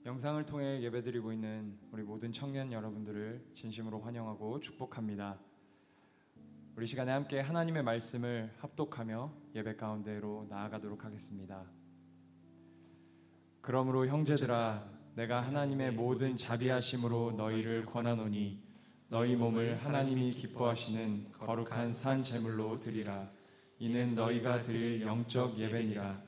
영상을 통해 예배드리고 있는 우리 모든 청년 여러분들을 진심으로 환영하고 축복합니다. 우리 시간에 함께 하나님의 말씀을 합독하며 예배 가운데로 나아가도록 하겠습니다. 그러므로 형제들아, 내가 하나님의 모든 자비하심으로 너희를 권하노니 너희 몸을 하나님이 기뻐하시는 거룩한 산 제물로 드리라. 이는 너희가 드릴 영적 예배니라.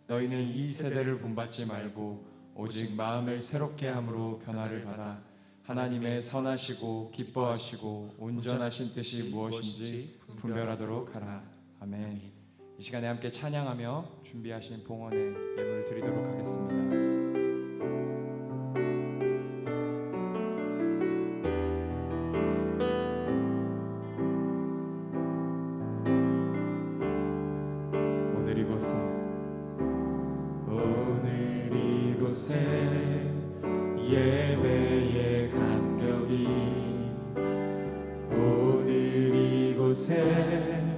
너희는 이 세대를 본받지 말고 오직 마음을 새롭게 함으로 변화를 받아 하나님의 선하시고 기뻐하시고 온전하신 뜻이 무엇인지 분별하도록 하라. 아멘. 이 시간에 함께 찬양하며 준비하신 봉헌의 예물을 드리도록 하겠습니다. 오늘 이곳에 예배의 감격이, 오늘 이곳에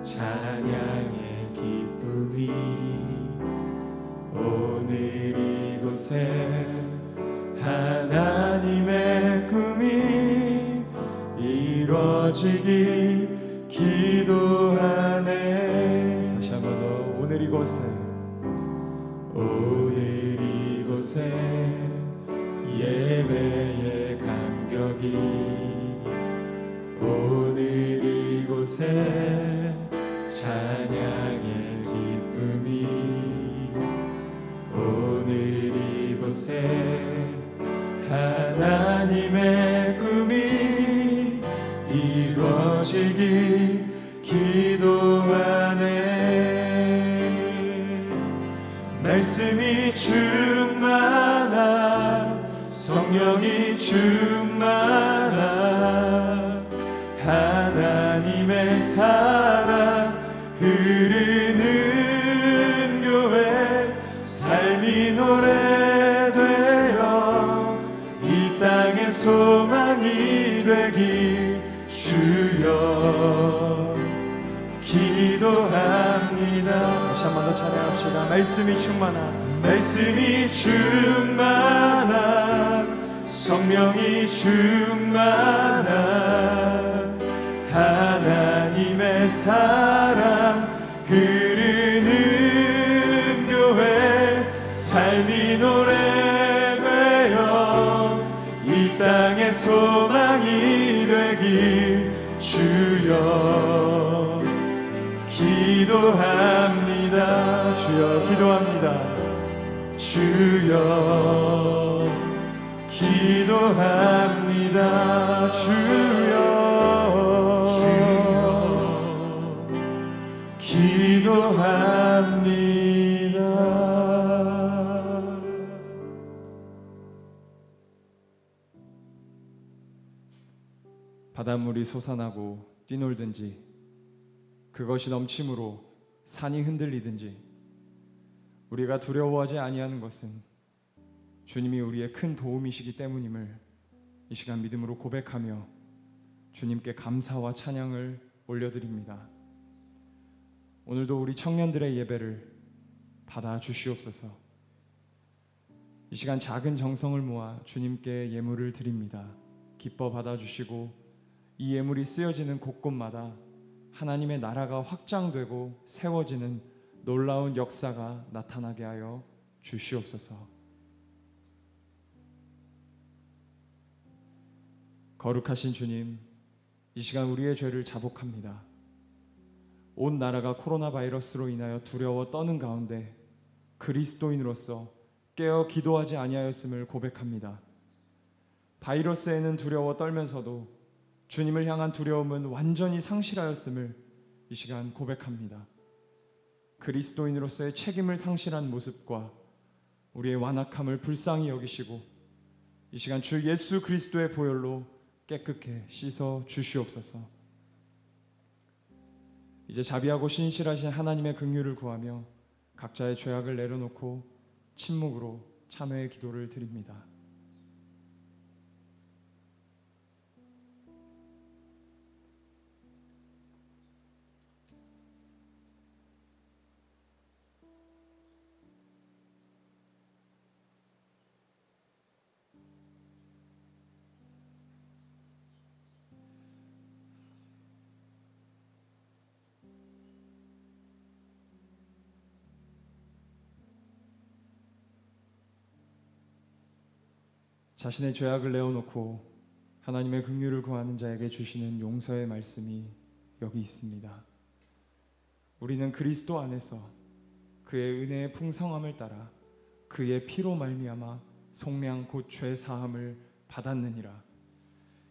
찬양의 기쁨이, 오늘 이곳에 하나님의 꿈이 이루어지길 기도하네. 다시 한 번 더. 오늘 이곳에, 오늘 이곳에 예배의 감격이, 오늘 이곳에 찬양의 기쁨이, 오늘 이곳에 하나님의 꿈이 이루어지길 기도하네. 말씀이 충만하, 성령이 충만하, 하나님의 사랑 흐르는 교회, 삶이 노래되어 이 땅의 소망이 되길 주여 기도합니다. 다시 한 번 더 찬양합시다. 말씀이 충만하, 말씀이 충만하, 성령이 충만하, 하나님의 사랑 흐르는 교회, 삶이 노래되어 이 땅의 소망이 되길 주여 기도합니다. 주여 기도합니다. 주여 기도합니다. 주여 기도합니다. 바닷물이 솟아나고 뛰놀든지, 그것이 넘침으로 산이 흔들리든지, 우리가 두려워하지 아니하는 것은 주님이 우리의 큰 도움이시기 때문임을 이 시간 믿음으로 고백하며 주님께 감사와 찬양을 올려드립니다. 오늘도 우리 청년들의 예배를 받아 주시옵소서. 이 시간 작은 정성을 모아 주님께 예물을 드립니다. 기뻐 받아주시고 이 예물이 쓰여지는 곳곳마다 하나님의 나라가 확장되고 세워지는 놀라운 역사가 나타나게 하여 주시옵소서. 거룩하신 주님, 이 시간 우리의 죄를 자복합니다. 온 나라가 코로나 바이러스로 인하여 두려워 떠는 가운데 그리스도인으로서 깨어 기도하지 아니하였음을 고백합니다. 바이러스에는 두려워 떨면서도 주님을 향한 두려움은 완전히 상실하였음을 이 시간 고백합니다. 그리스도인으로서의 책임을 상실한 모습과 우리의 완악함을 불쌍히 여기시고 이 시간 주 예수 그리스도의 보혈로 깨끗게 씻어 주시옵소서. 이제 자비하고 신실하신 하나님의 긍휼을 구하며 각자의 죄악을 내려놓고 침묵으로 참회의 기도를 드립니다. 자신의 죄악을 내어놓고 하나님의 긍휼을 구하는 자에게 주시는 용서의 말씀이 여기 있습니다. 우리는 그리스도 안에서 그의 은혜의 풍성함을 따라 그의 피로 말미암아 속량 곧 죄 사함을 받았느니라.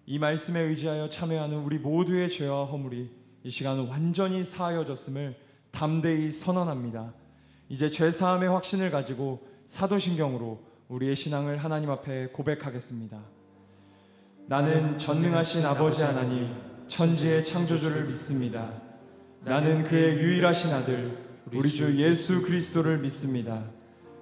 이 말씀에 의지하여 참여하는 우리 모두의 죄와 허물이 이 시간 완전히 사하여졌음을 담대히 선언합니다. 이제 죄 사함의 확신을 가지고 사도신경으로 우리의 신앙을 하나님 앞에 고백하겠습니다. 나는 전능하신 아버지 하나님 천지의 창조주를 믿습니다. 나는 그의 유일하신 아들 우리 주 예수 그리스도를 믿습니다.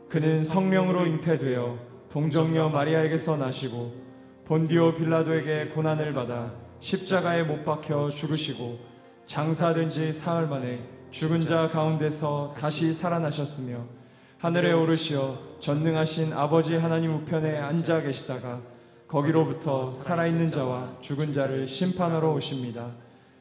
그는 성령으로 잉태되어 동정녀 마리아에게서 나시고 본디오 빌라도에게 고난을 받아 십자가에 못 박혀 죽으시고 장사된 지 사흘 만에 죽은 자 가운데서 다시 살아나셨으며 하늘에 오르시어 전능하신 아버지 하나님 우편에 앉아 계시다가 거기로부터 살아있는 자와 죽은 자를 심판하러 오십니다.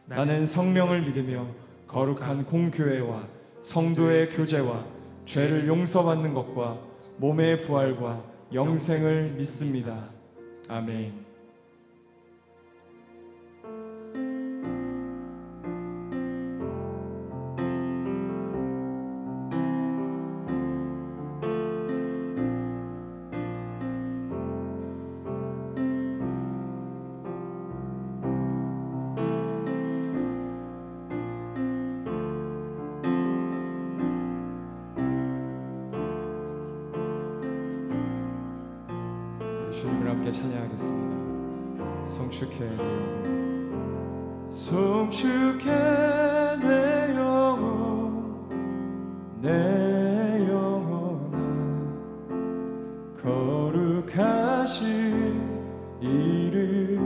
나는 성령을 믿으며 거룩한 공교회와 성도의 교제와 죄를 용서받는 것과 몸의 부활과 영생을 믿습니다. 아멘. 주님을 함께 찬양하겠습니다. 송축해 내 영혼, 송축해 내 영혼, 내 영혼아 거룩하신 이름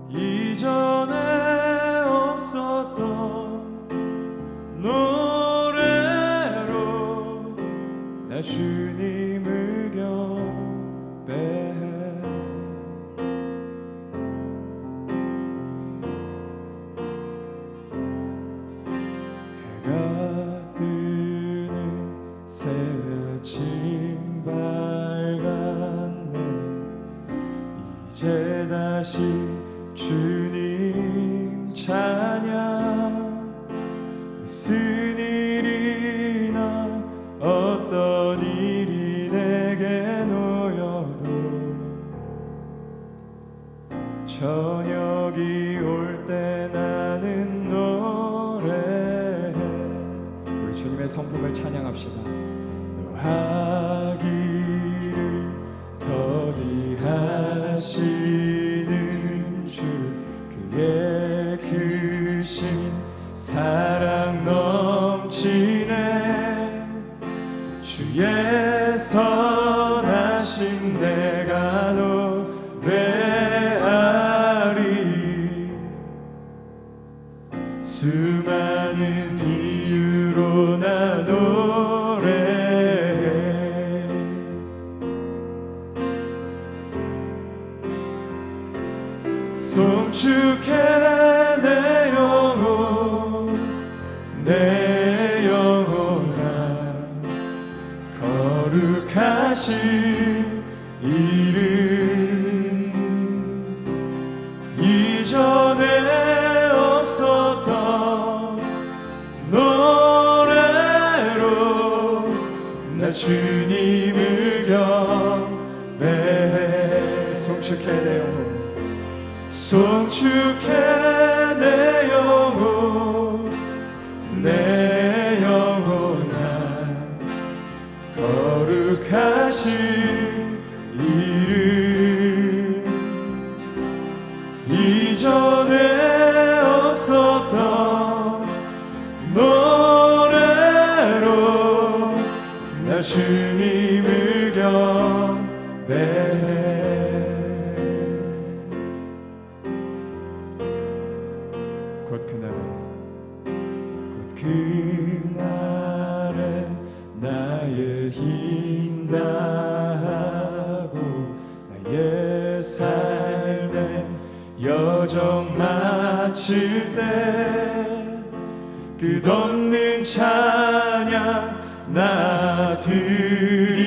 이전에 없었던 노래로 나 주님을 해가 뜨는 새 아침 밝았네. 이제 다시 주님 찬양. 무슨 일이나 어떤 일이 내게 놓여도 저녁이 올 때 나는 노래해. 우리 주님의 성품을 찬양합시다. 노하기를 더디하시는 주 그의 크신 사랑 넘치네. 주의 선하심 내가 노래하리. 수많은 이유로 나 노래해. 송축해 내 영혼, 내 영혼아 거룩하신 이름 이전에 없었던 노래로 나 주님을 경배해. 송축해 내 영혼, 송축해 내 영혼, 내 영혼아 거룩하신 이름 이전에 없었던 노래로 나 주님을 경배해. 그날에 나의 힘 다하고 나의 삶의 여정 마칠 때 끝없는 찬양 나 드리리.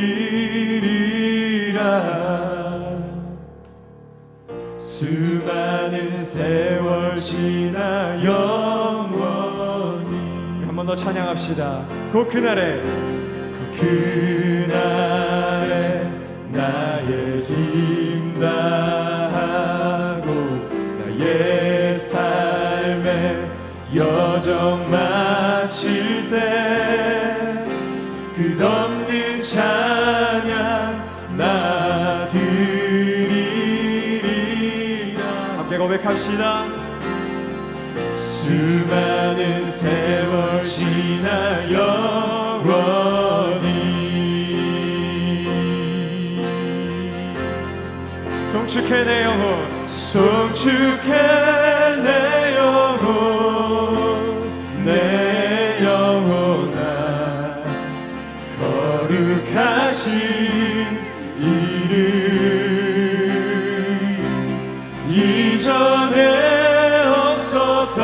세월 지나 영원히. 한 번 더 찬양합시다. 곧 그날에 나의 힘 다하고 나의 삶의 여정 마칠 때 끝없는 찬양 나 드리리라. 함께 고백합시다. 수많은 세월 지나 영원히 송축해 내 영혼, 송축해 내 영혼, 내 영혼아 거룩하신 이름. 이전에 없었던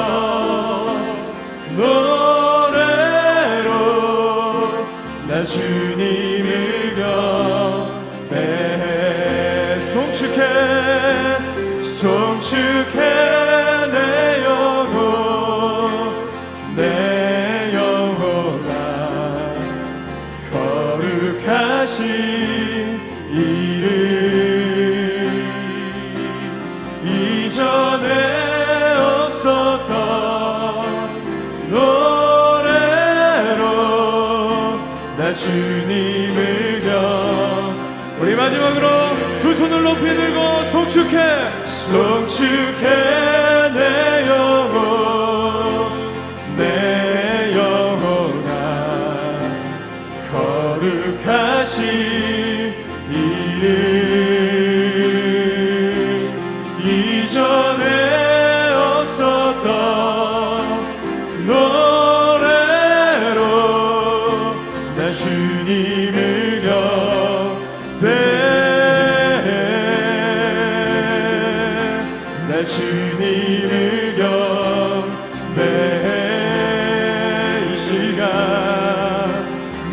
노래로 나 주님을 경배해. 송축해 내 영혼, 내 영혼아 거룩하신 이름. 이전에 없었던 노래로 나 주님을 우리 마지막으로 두 손을 높이 들고 송축해 내 영혼, 내 영혼아 거룩하신 이름. 이전에 없었던 노래로 나 주님을 나 주님을 경배해. 이 시간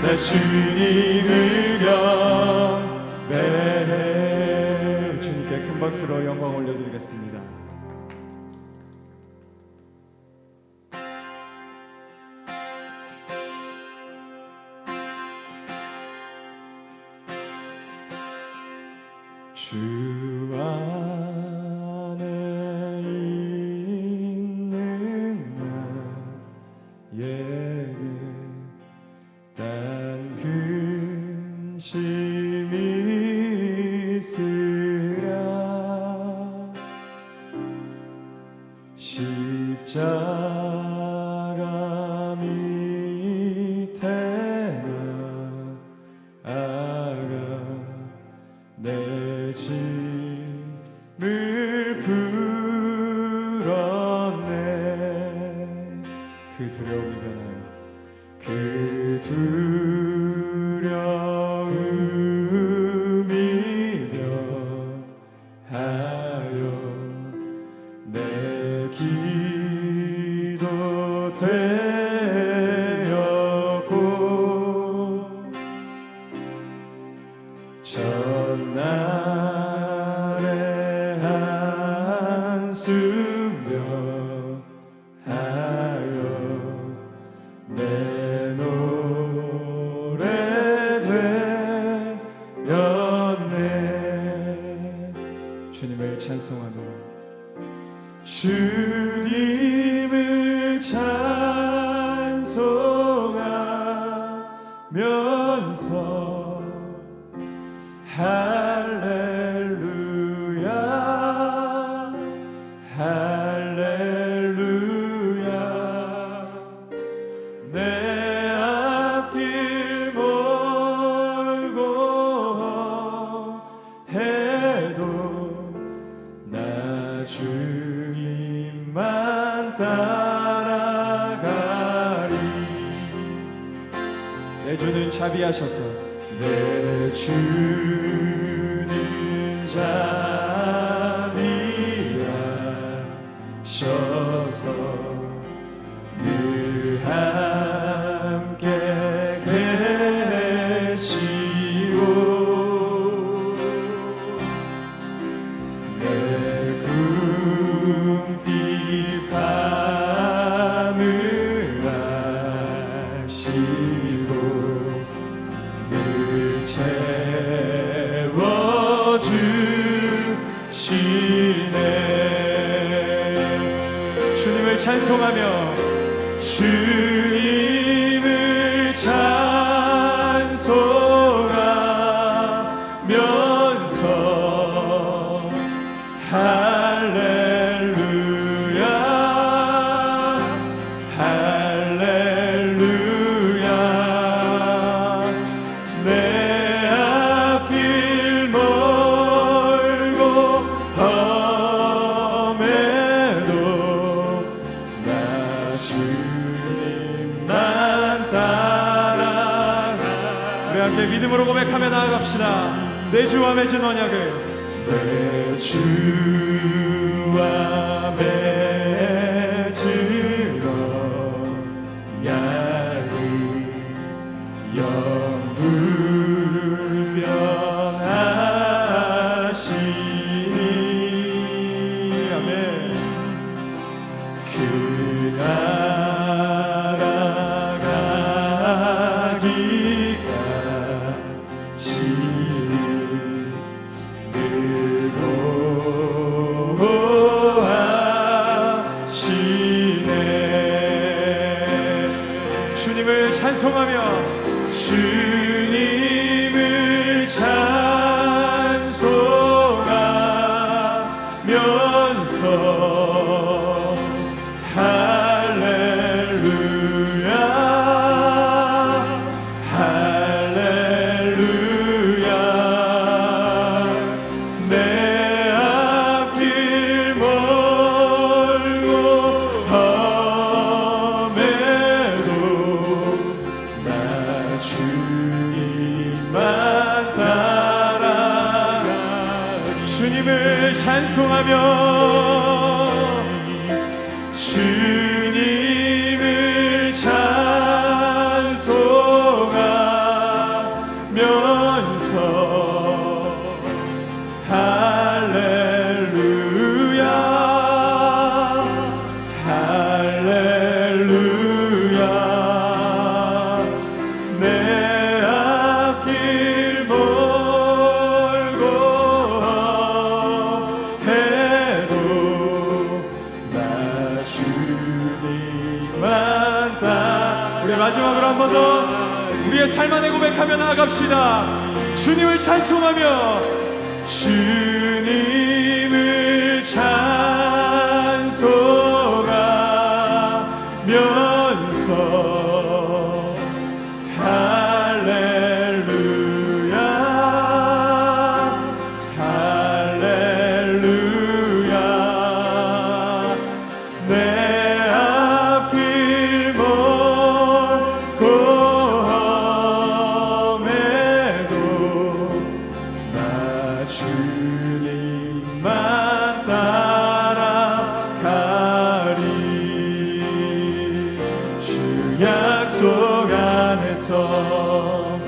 나 주님을 경배해. 주님께 큰 박수로 영광 올려드리겠습니다. 주 안에 있는 나에게 단 근심이 있으랴. 십자가 밑에 나아가 내 짐을 풀었네. 그 두려움이 변하여 그 두려움이 변하여 내 기도 되었고 전날의 한숨 멸하여 내 노래 되었네. 주님을 찬송하며 주님을 찬송하면서 할렐루야 할렐루야. 내 앞길 멀고 해도 나 주님만 따라가리. 내 주는 자비하셔서 내 주는 자비하셔서 늘 함께 계시오. 내 꿈 찬송하며 주님을 찬송하면서 할렐루야 할렐루야 내 앞길 멀고 험해도 나 주님만 따라가. 우리 함께 믿음으로 고백하며 나아갑시다. 내 주와 맺은 언약을 내 주와 맺은 언약을 영불변하시니 아멘. 그 나라 가기까지 주님을 찬송하며 주님을 찬송하면서 할렐루야 할렐루야 내 앞길 멀고 험해도 나 주님만 따라가. 주님을 찬송하며 주님을 찬송하면서 할렐루야 할렐루야 내 앞길 멀고 해도 나 주님만 따라. 우리 마지막으로 한 번 더 우리의 삶 안에 고백하며 나아갑시다. 주님을 찬송하며 주님을 찬송하면서 할렐루야 할렐루야 내 앞길 멀고 험해도 나 주님만 따라가리. 주 약속 안에서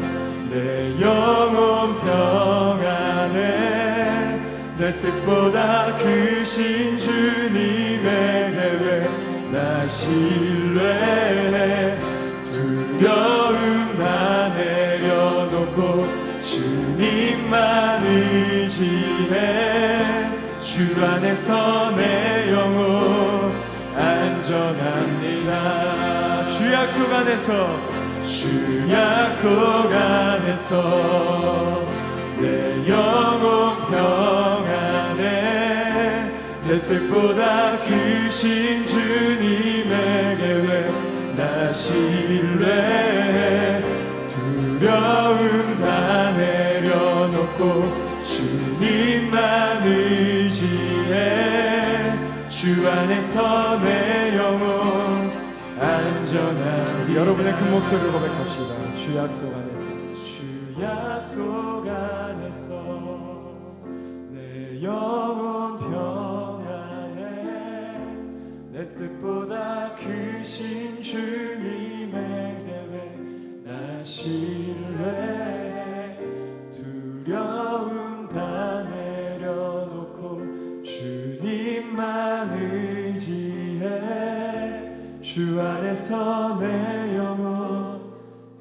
내 영혼 평안해. 내 뜻보다 크신 주님의 계획 나 신뢰해. 두려움 다 내려놓고 주님만 의지해. 주 안에서 내 영혼 안전합니다. 주 약속 안에서 주 약속 안에서 내 영혼 평안해. 내 뜻보다 크신 주님의 계획 나 신뢰해. 두려움 다 내려놓고 주님만 의지해. 주 안에서 내 영혼 안전한. 여러분의 큰 목소리로 고백합시다. 주 약속 안에서 주 약속 안에서 내 영혼 평안해. 내 뜻보다 크신 주님의 계획 나 신뢰해. 두려움 다 내려놓고 주님만 의지해. 주 안에서 내 영혼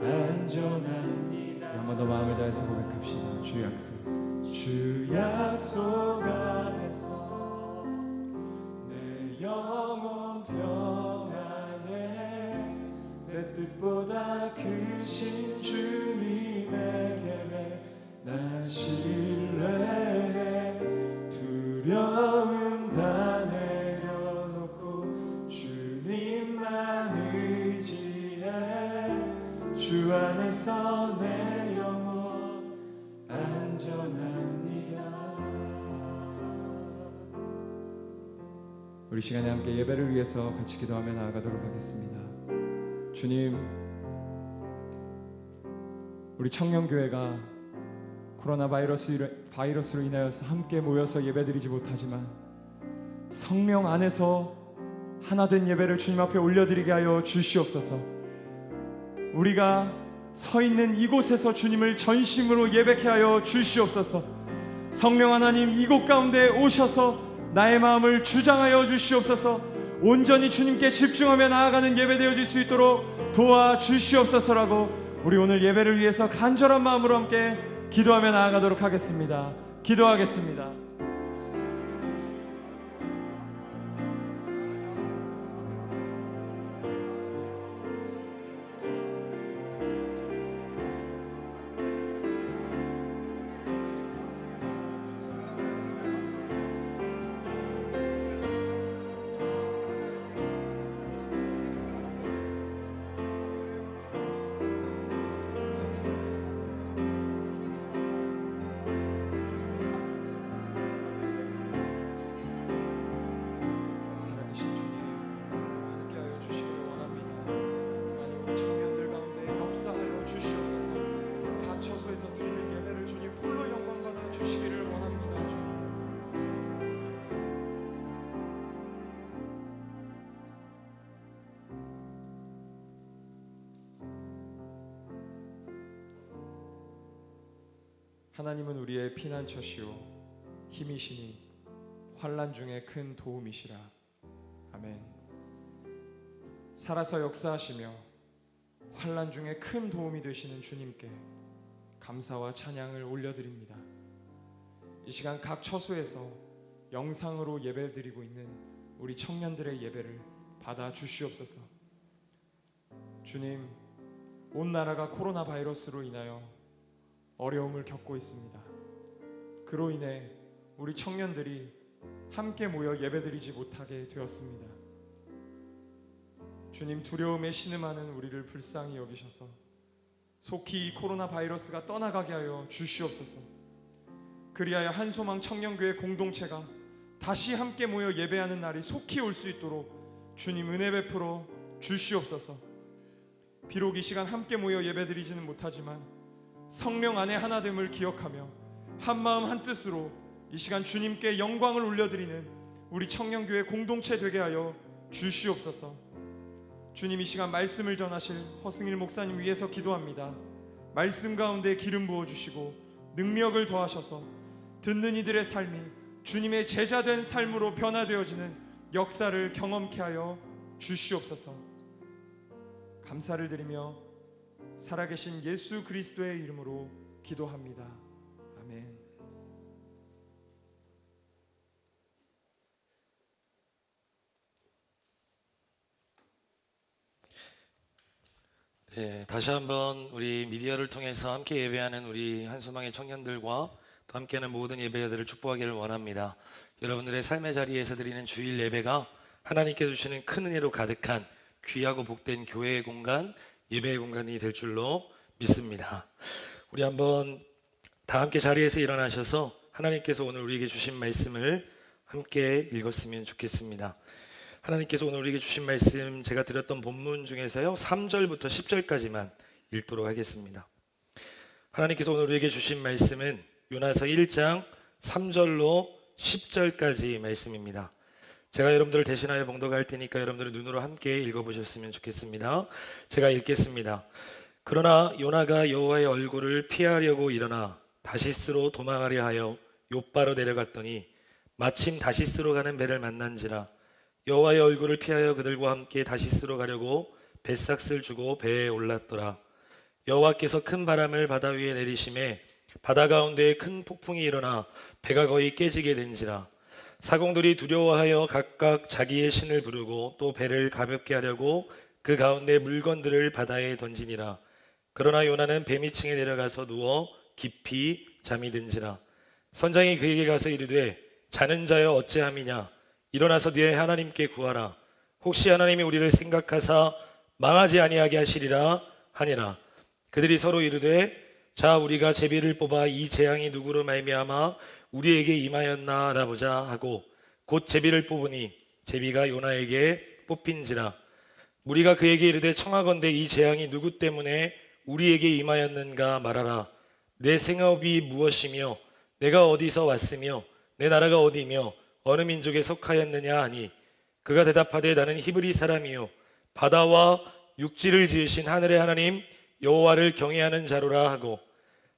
안전합니다. 한 번 더 마음을 다해서 고백합시다. 주 약속 주 약속 안에서 내 영혼 평 뜻보다 크신 주님의 계획 나 신뢰해 두려움 다 내려놓고 주님만 의지해 주 안에서 내 영혼 안전합니다. 우리 시간에 함께 예배를 위해서 같이 기도하며 나아가도록 하겠습니다. 주님, 우리 청년교회가 코로나 바이러스로 인하여서 함께 모여서 예배드리지 못하지만 성령 안에서 하나된 예배를 주님 앞에 올려드리게 하여 주시옵소서. 우리가 서 있는 이곳에서 주님을 전심으로 예배케 하여 주시옵소서. 성령 하나님, 이곳 가운데 오셔서 나의 마음을 주장하여 주시옵소서. 온전히 주님께 집중하며 나아가는 예배 되어질 수 있도록 도와주시옵소서라고 우리 오늘 예배를 위해서 간절한 마음으로 함께 기도하며 나아가도록 하겠습니다. 기도하겠습니다. 하나님은 우리의 피난처시오 힘이시니 환난 중에 큰 도움이시라. 아멘. 살아서 역사하시며 환난 중에 큰 도움이 되시는 주님께 감사와 찬양을 올려드립니다. 이 시간 각 처소에서 영상으로 예배드리고 있는 우리 청년들의 예배를 받아 주시옵소서. 주님, 온 나라가 코로나 바이러스로 인하여 어려움을 겪고 있습니다. 그로 인해 우리 청년들이 함께 모여 예배드리지 못하게 되었습니다. 주님, 두려움에 신음하는 우리를 불쌍히 여기셔서 속히 이 코로나 바이러스가 떠나가게 하여 주시옵소서. 그리하여 한소망 청년교회 공동체가 다시 함께 모여 예배하는 날이 속히 올 수 있도록 주님 은혜 베풀어 주시옵소서. 비록 이 시간 함께 모여 예배드리지는 못하지만 성령 안에 하나됨을 기억하며 한마음 한뜻으로 이 시간 주님께 영광을 올려드리는 우리 청년교회 공동체 되게 하여 주시옵소서. 주님, 이 시간 말씀을 전하실 허승일 목사님 위해서 기도합니다. 말씀 가운데 기름 부어주시고 능력을 더하셔서 듣는 이들의 삶이 주님의 제자된 삶으로 변화되어지는 역사를 경험케 하여 주시옵소서. 감사를 드리며 살아계신 예수 그리스도의 이름으로 기도합니다. 아멘. 네, 다시 한번 우리 미디어를 통해서 함께 예배하는 우리 한소망의 청년들과 또 함께하는 모든 예배자들을 축복하기를 원합니다. 여러분들의 삶의 자리에서 드리는 주일 예배가 하나님께 주시는 큰 은혜로 가득한 귀하고 복된 교회의 공간, 예배의 공간이 될 줄로 믿습니다. 우리 한번 다 함께 자리에서 일어나셔서 하나님께서 오늘 우리에게 주신 말씀을 함께 읽었으면 좋겠습니다. 하나님께서 오늘 우리에게 주신 말씀, 제가 드렸던 본문 중에서요 3절부터 10절까지만 읽도록 하겠습니다. 하나님께서 오늘 우리에게 주신 말씀은 요나서 1장 3절로 10절까지 말씀입니다. 제가 여러분들을 대신하여 봉독할 테니까 여러분들의 눈으로 함께 읽어보셨으면 좋겠습니다. 제가 읽겠습니다. 그러나 요나가 여호와의 얼굴을 피하려고 일어나 다시스로 도망하려 하여 욥바로 내려갔더니 마침 다시스로 가는 배를 만난지라. 여호와의 얼굴을 피하여 그들과 함께 다시스로 가려고 뱃삭스를 주고 배에 올랐더라. 여호와께서 큰 바람을 바다 위에 내리심에 바다 가운데에 큰 폭풍이 일어나 배가 거의 깨지게 된지라. 사공들이 두려워하여 각각 자기의 신을 부르고 또 배를 가볍게 하려고 그 가운데 물건들을 바다에 던지니라. 그러나 요나는 뱀위층에 내려가서 누워 깊이 잠이 든지라. 선장이 그에게 가서 이르되 자는 자여 어찌함이냐. 일어나서 네 하나님께 구하라. 혹시 하나님이 우리를 생각하사 망하지 아니하게 하시리라 하니라. 그들이 서로 이르되 자 우리가 제비를 뽑아 이 재앙이 누구로 말미암아 우리에게 임하였나 알아보자 하고 곧 제비를 뽑으니 제비가 요나에게 뽑힌지라. 우리가 그에게 이르되 청하건대 이 재앙이 누구 때문에 우리에게 임하였는가 말하라. 내 생업이 무엇이며 내가 어디서 왔으며 내 나라가 어디며 어느 민족에 속하였느냐 하니 그가 대답하되 나는 히브리 사람이요 바다와 육지를 지으신 하늘의 하나님 여호와를 경외하는 자로라 하고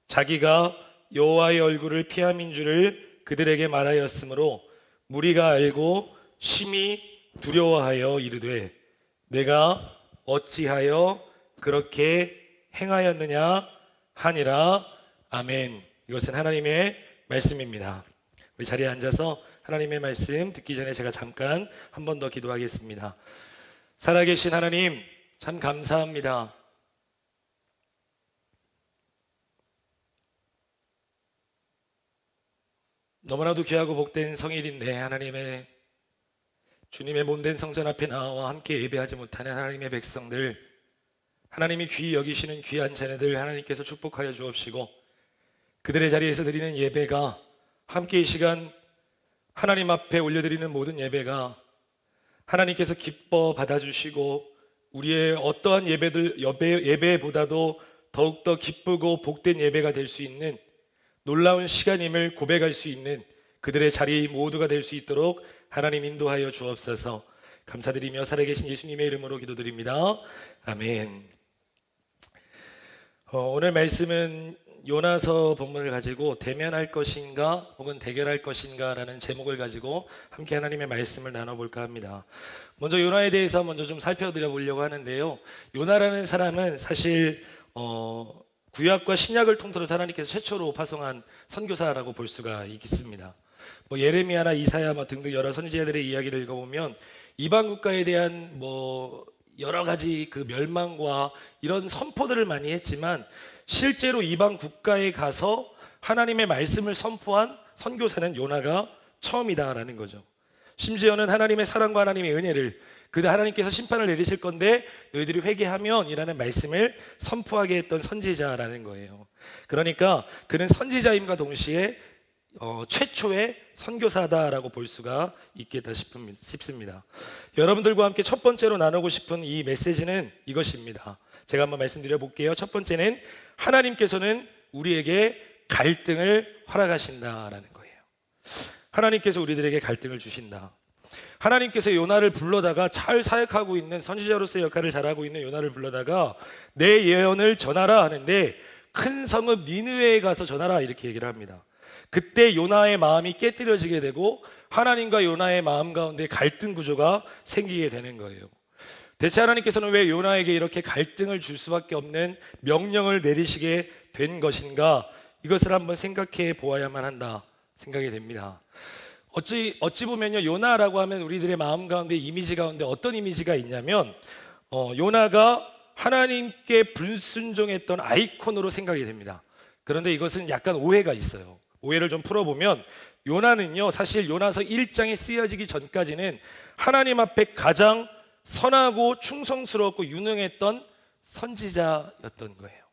자기가 여호와의 얼굴을 피함인 줄을 그들에게 말하였으므로 무리가 알고 심히 두려워하여 이르되 내가 어찌하여 그렇게 행하였느냐 하니라. 아멘. 이것은 하나님의 말씀입니다. 우리 자리에 앉아서 하나님의 말씀 듣기 전에 제가 잠깐 한 번 더 기도하겠습니다. 살아계신 하나님 참 감사합니다. 너무나도 귀하고 복된 성일인데 하나님의 주님의 몸된 성전 앞에 나와 함께 예배하지 못하는 하나님의 백성들, 하나님이 귀히 여기시는 귀한 자녀들 하나님께서 축복하여 주옵시고 그들의 자리에서 드리는 예배가 함께 이 시간 하나님 앞에 올려드리는 모든 예배가 하나님께서 기뻐 받아주시고 우리의 어떠한 예배보다도 더욱더 기쁘고 복된 예배가 될 수 있는 놀라운 시간임을 고백할 수 있는 그들의 자리 모두가 될 수 있도록 하나님 인도하여 주옵소서. 감사드리며 살아계신 예수님의 이름으로 기도드립니다. 아멘. 오늘 말씀은 요나서 본문을 가지고 대면할 것인가 혹은 대결할 것인가 라는 제목을 가지고 함께 하나님의 말씀을 나눠볼까 합니다. 먼저 요나에 대해서 먼저 좀 살펴드려 보려고 하는데요. 요나라는 사람은 사실 구약과 신약을 통틀어서 하나님께서 최초로 파송한 선교사라고 볼 수가 있습니다. 예레미야나 이사야 등등 여러 선지자들의 이야기를 읽어보면 이방 국가에 대한 여러 가지 그 멸망과 이런 선포들을 많이 했지만 실제로 이방 국가에 가서 하나님의 말씀을 선포한 선교사는 요나가 처음이다라는 거죠. 심지어는 하나님의 사랑과 하나님의 은혜를 그들 하나님께서 심판을 내리실 건데 너희들이 회개하면 이라는 말씀을 선포하게 했던 선지자라는 거예요. 그러니까 그는 선지자임과 동시에 최초의 선교사다라고 볼 수가 있겠다 싶습니다. 여러분들과 함께 첫 번째로 나누고 싶은 이 메시지는 이것입니다. 제가 한번 말씀드려 볼게요. 첫 번째는 하나님께서는 우리에게 갈등을 허락하신다라는 거예요. 하나님께서 우리들에게 갈등을 주신다. 하나님께서 요나를 불러다가 잘 사역하고 있는 선지자로서의 역할을 잘하고 있는 요나를 불러다가 내 예언을 전하라 하는데 큰 성읍 니느웨에 가서 전하라 이렇게 얘기를 합니다. 그때 요나의 마음이 깨뜨려지게 되고 하나님과 요나의 마음 가운데 갈등 구조가 생기게 되는 거예요. 대체 하나님께서는 왜 요나에게 이렇게 갈등을 줄 수밖에 없는 명령을 내리시게 된 것인가? 이것을 한번 생각해 보아야만 한다 생각이 됩니다. 어찌 보면요, 요나라고 하면 우리들의 마음 가운데 이미지 가운데 어떤 이미지가 있냐면 요나가 하나님께 불순종했던 아이콘으로 생각이 됩니다. 그런데 이것은 약간 오해가 있어요. 오해를 좀 풀어보면 요나는요, 사실 요나서 1장에 쓰여지기 전까지는 하나님 앞에 가장 선하고 충성스럽고 유능했던 선지자였던 거예요.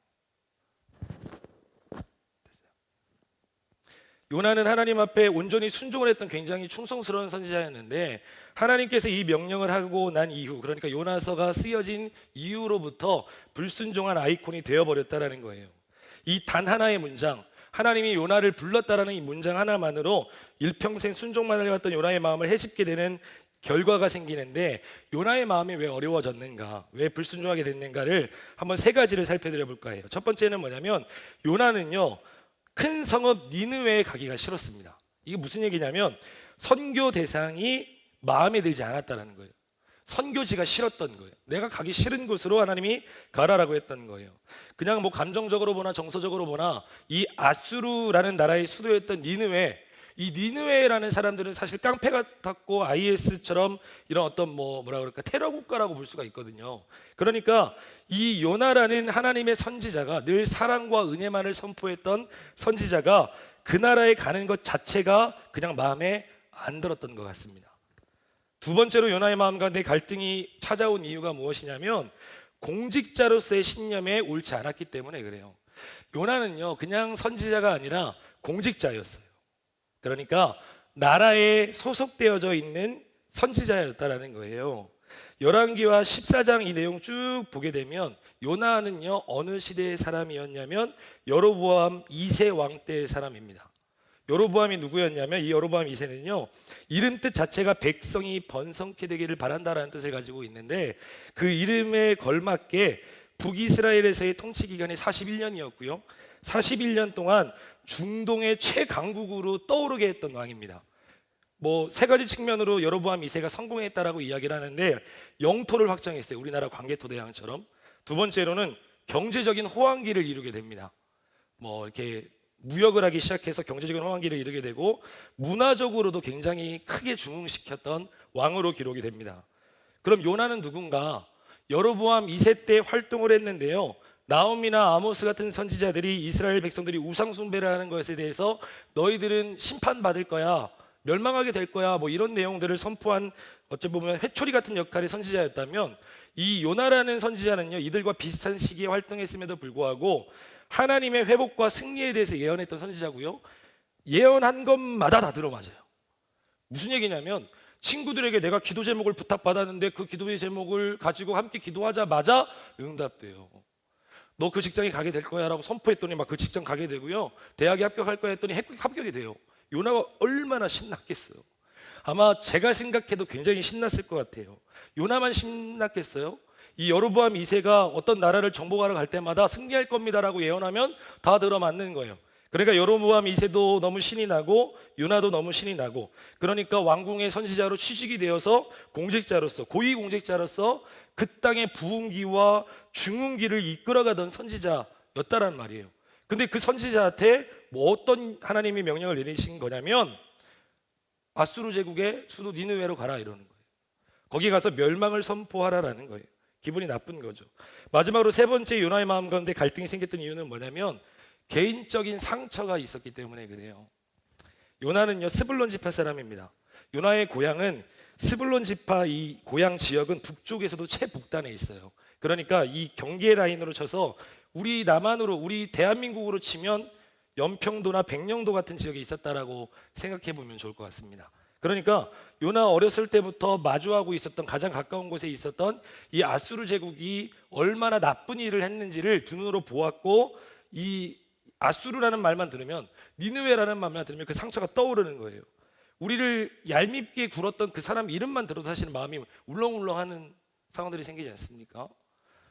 요나는 하나님 앞에 온전히 순종을 했던 굉장히 충성스러운 선지자였는데 하나님께서 이 명령을 하고 난 이후, 그러니까 요나서가 쓰여진 이후로부터 불순종한 아이콘이 되어버렸다는 거예요. 이 단 하나의 문장, 하나님이 요나를 불렀다라는 이 문장 하나만으로 일평생 순종만 해왔던 요나의 마음을 해집게 되는 결과가 생기는데 요나의 마음이 왜 어려워졌는가, 왜 불순종하게 됐는가를 한번 세 가지를 살펴드려 볼까 해요. 첫 번째는 뭐냐면 요나는요, 큰 성읍 니느웨에 가기가 싫었습니다. 이게 무슨 얘기냐면 선교 대상이 마음에 들지 않았다는 거예요. 선교지가 싫었던 거예요. 내가 가기 싫은 곳으로 하나님이 가라라고 했던 거예요. 그냥 감정적으로 보나 정서적으로 보나 이 아수르라는 나라의 수도였던 니느웨, 이 니느웨라는 사람들은 사실 깡패 같았고 IS처럼 이런 어떤 뭐라 그럴까 테러 국가라고 볼 수가 있거든요. 그러니까 이 요나라는 하나님의 선지자가 늘 사랑과 은혜만을 선포했던 선지자가 그 나라에 가는 것 자체가 그냥 마음에 안 들었던 것 같습니다. 두 번째로 요나의 마음 가운데 갈등이 찾아온 이유가 무엇이냐면 공직자로서의 신념에 옳지 않았기 때문에 그래요. 요나는요 그냥 선지자가 아니라 공직자였어요. 그러니까 나라에 소속되어져 있는 선지자였다라는 거예요. 열왕기와 14장 이 내용 쭉 보게 되면 요나는요 어느 시대의 사람이었냐면 여로보암 2세 왕 때의 사람입니다. 여로보암이 누구였냐면 이 여로보암 2세는요 이름 뜻 자체가 백성이 번성케 되기를 바란다라는 뜻을 가지고 있는데 그 이름에 걸맞게 북이스라엘에서의 통치 기간이 41년이었고요 41년 동안 중동의 최강국으로 떠오르게 했던 왕입니다. 뭐 세 가지 측면으로 여로보암 2세가 성공했다라고 이야기를 하는데 영토를 확장했어요. 우리나라 광개토대왕처럼. 두 번째로는 경제적인 호황기를 이루게 됩니다. 뭐 이렇게 무역을 하기 시작해서 경제적인 호황기를 이루게 되고 문화적으로도 굉장히 크게 중흥시켰던 왕으로 기록이 됩니다. 그럼 요나는 누군가? 여로보암 2세 때 활동을 했는데요. 나홈이나 아모스 같은 선지자들이 이스라엘 백성들이 우상 숭배를 하는 것에 대해서 너희들은 심판받을 거야, 멸망하게 될 거야, 뭐 이런 내용들을 선포한 어찌 보면 회초리 같은 역할의 선지자였다면 이 요나라는 선지자는요 이들과 비슷한 시기에 활동했음에도 불구하고 하나님의 회복과 승리에 대해서 예언했던 선지자고요. 예언한 것마다 다 들어맞아요. 무슨 얘기냐면 친구들에게 내가 기도 제목을 부탁받았는데 그 기도의 제목을 가지고 함께 기도하자마자 응답돼요. 너 그 직장에 가게 될 거야 라고 선포했더니 막 그 직장 가게 되고요. 대학에 합격할 거야 했더니 합격이 돼요. 요나가 얼마나 신났겠어요. 아마 제가 생각해도 굉장히 신났을 것 같아요. 요나만 신났겠어요? 이 여로보암 2세가 어떤 나라를 정복하러 갈 때마다 승리할 겁니다라고 예언하면 다 들어맞는 거예요. 그러니까 여로보암 2세도 너무 신이 나고 요나도 너무 신이 나고 그러니까 왕궁의 선지자로 취직이 되어서 공직자로서 고위 공직자로서 그 땅의 부흥기와 중흥기를 이끌어가던 선지자였다란 말이에요. 근데 그 선지자한테 뭐 어떤 하나님이 명령을 내리신 거냐면 아수르 제국의 수도 니느웨로 가라 이러는 거예요. 거기 가서 멸망을 선포하라라는 거예요. 기분이 나쁜 거죠. 마지막으로 세 번째 요나의 마음 가운데 갈등이 생겼던 이유는 뭐냐면 개인적인 상처가 있었기 때문에 그래요. 요나는요 스불론 지파 사람입니다. 요나의 고향은 스불론 지파 이 고향 지역은 북쪽에서도 최북단에 있어요. 그러니까 이 경계 라인으로 쳐서 우리 남한으로 우리 대한민국으로 치면 연평도나 백령도 같은 지역에 있었다라고 생각해 보면 좋을 것 같습니다. 그러니까 요나 어렸을 때부터 마주하고 있었던 가장 가까운 곳에 있었던 이 아수르 제국이 얼마나 나쁜 일을 했는지를 두 눈으로 보았고 이 아수르라는 말만 들으면 니느웨라는 말만 들으면 그 상처가 떠오르는 거예요. 우리를 얄밉게 굴었던 그 사람 이름만 들어도 사실은 마음이 울렁울렁하는 상황들이 생기지 않습니까?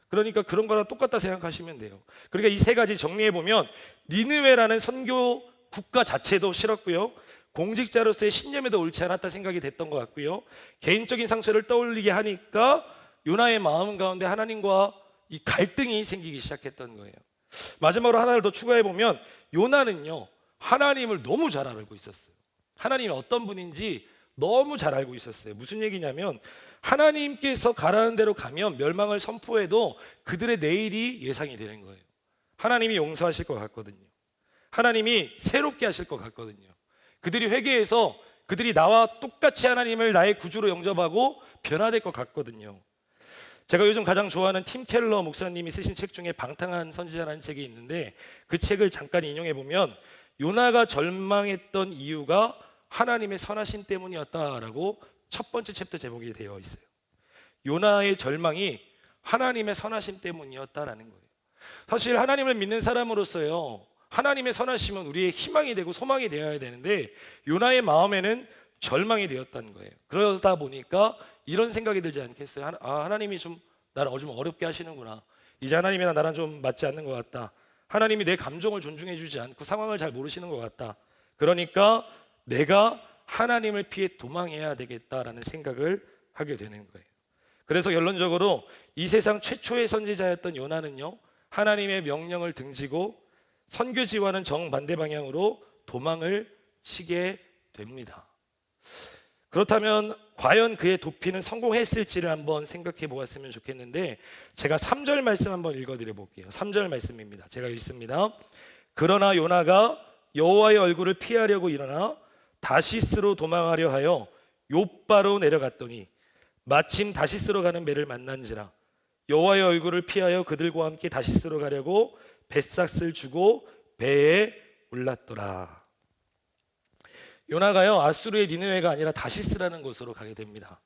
그러니까 그런 거랑 똑같다 생각하시면 돼요. 그러니까 이 세 가지 정리해 보면 니느웨라는 선교 국가 자체도 싫었고요. 공직자로서의 신념에도 옳지 않았다 생각이 됐던 것 같고요. 개인적인 상처를 떠올리게 하니까 요나의 마음 가운데 하나님과 이 갈등이 생기기 시작했던 거예요. 마지막으로 하나를 더 추가해 보면 요나는요 하나님을 너무 잘 알고 있었어요. 하나님이 어떤 분인지 너무 잘 알고 있었어요. 무슨 얘기냐면 하나님께서 가라는 대로 가면 멸망을 선포해도 그들의 내일이 예상이 되는 거예요. 하나님이 용서하실 것 같거든요. 하나님이 새롭게 하실 것 같거든요. 그들이 회개해서 그들이 나와 똑같이 하나님을 나의 구주로 영접하고 변화될 것 같거든요. 제가 요즘 가장 좋아하는 팀 켈러 목사님이 쓰신 책 중에 방탕한 선지자라는 책이 있는데 그 책을 잠깐 인용해 보면 요나가 절망했던 이유가 하나님의 선하심 때문이었다라고 첫 번째 챕터 제목이 되어 있어요. 요나의 절망이 하나님의 선하심 때문이었다라는 거예요. 사실 하나님을 믿는 사람으로서요 하나님의 선하심은 우리의 희망이 되고 소망이 되어야 되는데 요나의 마음에는 절망이 되었다는 거예요. 그러다 보니까 이런 생각이 들지 않겠어요? 하나님이 좀 나를 좀 어렵게 하시는구나. 이제 하나님이랑 나랑 좀 맞지 않는 것 같다. 하나님이 내 감정을 존중해 주지 않고 상황을 잘 모르시는 것 같다. 그러니까 내가 하나님을 피해 도망해야 되겠다라는 생각을 하게 되는 거예요. 그래서 결론적으로 이 세상 최초의 선지자였던 요나는요 하나님의 명령을 등지고 선교지와는 정반대 방향으로 도망을 치게 됩니다. 그렇다면 과연 그의 도피는 성공했을지를 한번 생각해 보았으면 좋겠는데, 제가 3절 말씀 한번 읽어드려 볼게요. 3절 말씀입니다. 제가 읽습니다. 그러나 요나가 여호와의 얼굴을 피하려고 일어나 다시스로 도망하려 하여 욥바로 내려갔더니 마침 다시스로 가는 배를 만난지라. 여호와의 얼굴을 피하여 그들과 함께 다시스로 가려고 뱃삭을 주고 배에 올랐더라. 요나가요, 아수르의 니느웨가 아니라 다시스라는 곳으로 가게 됩니다.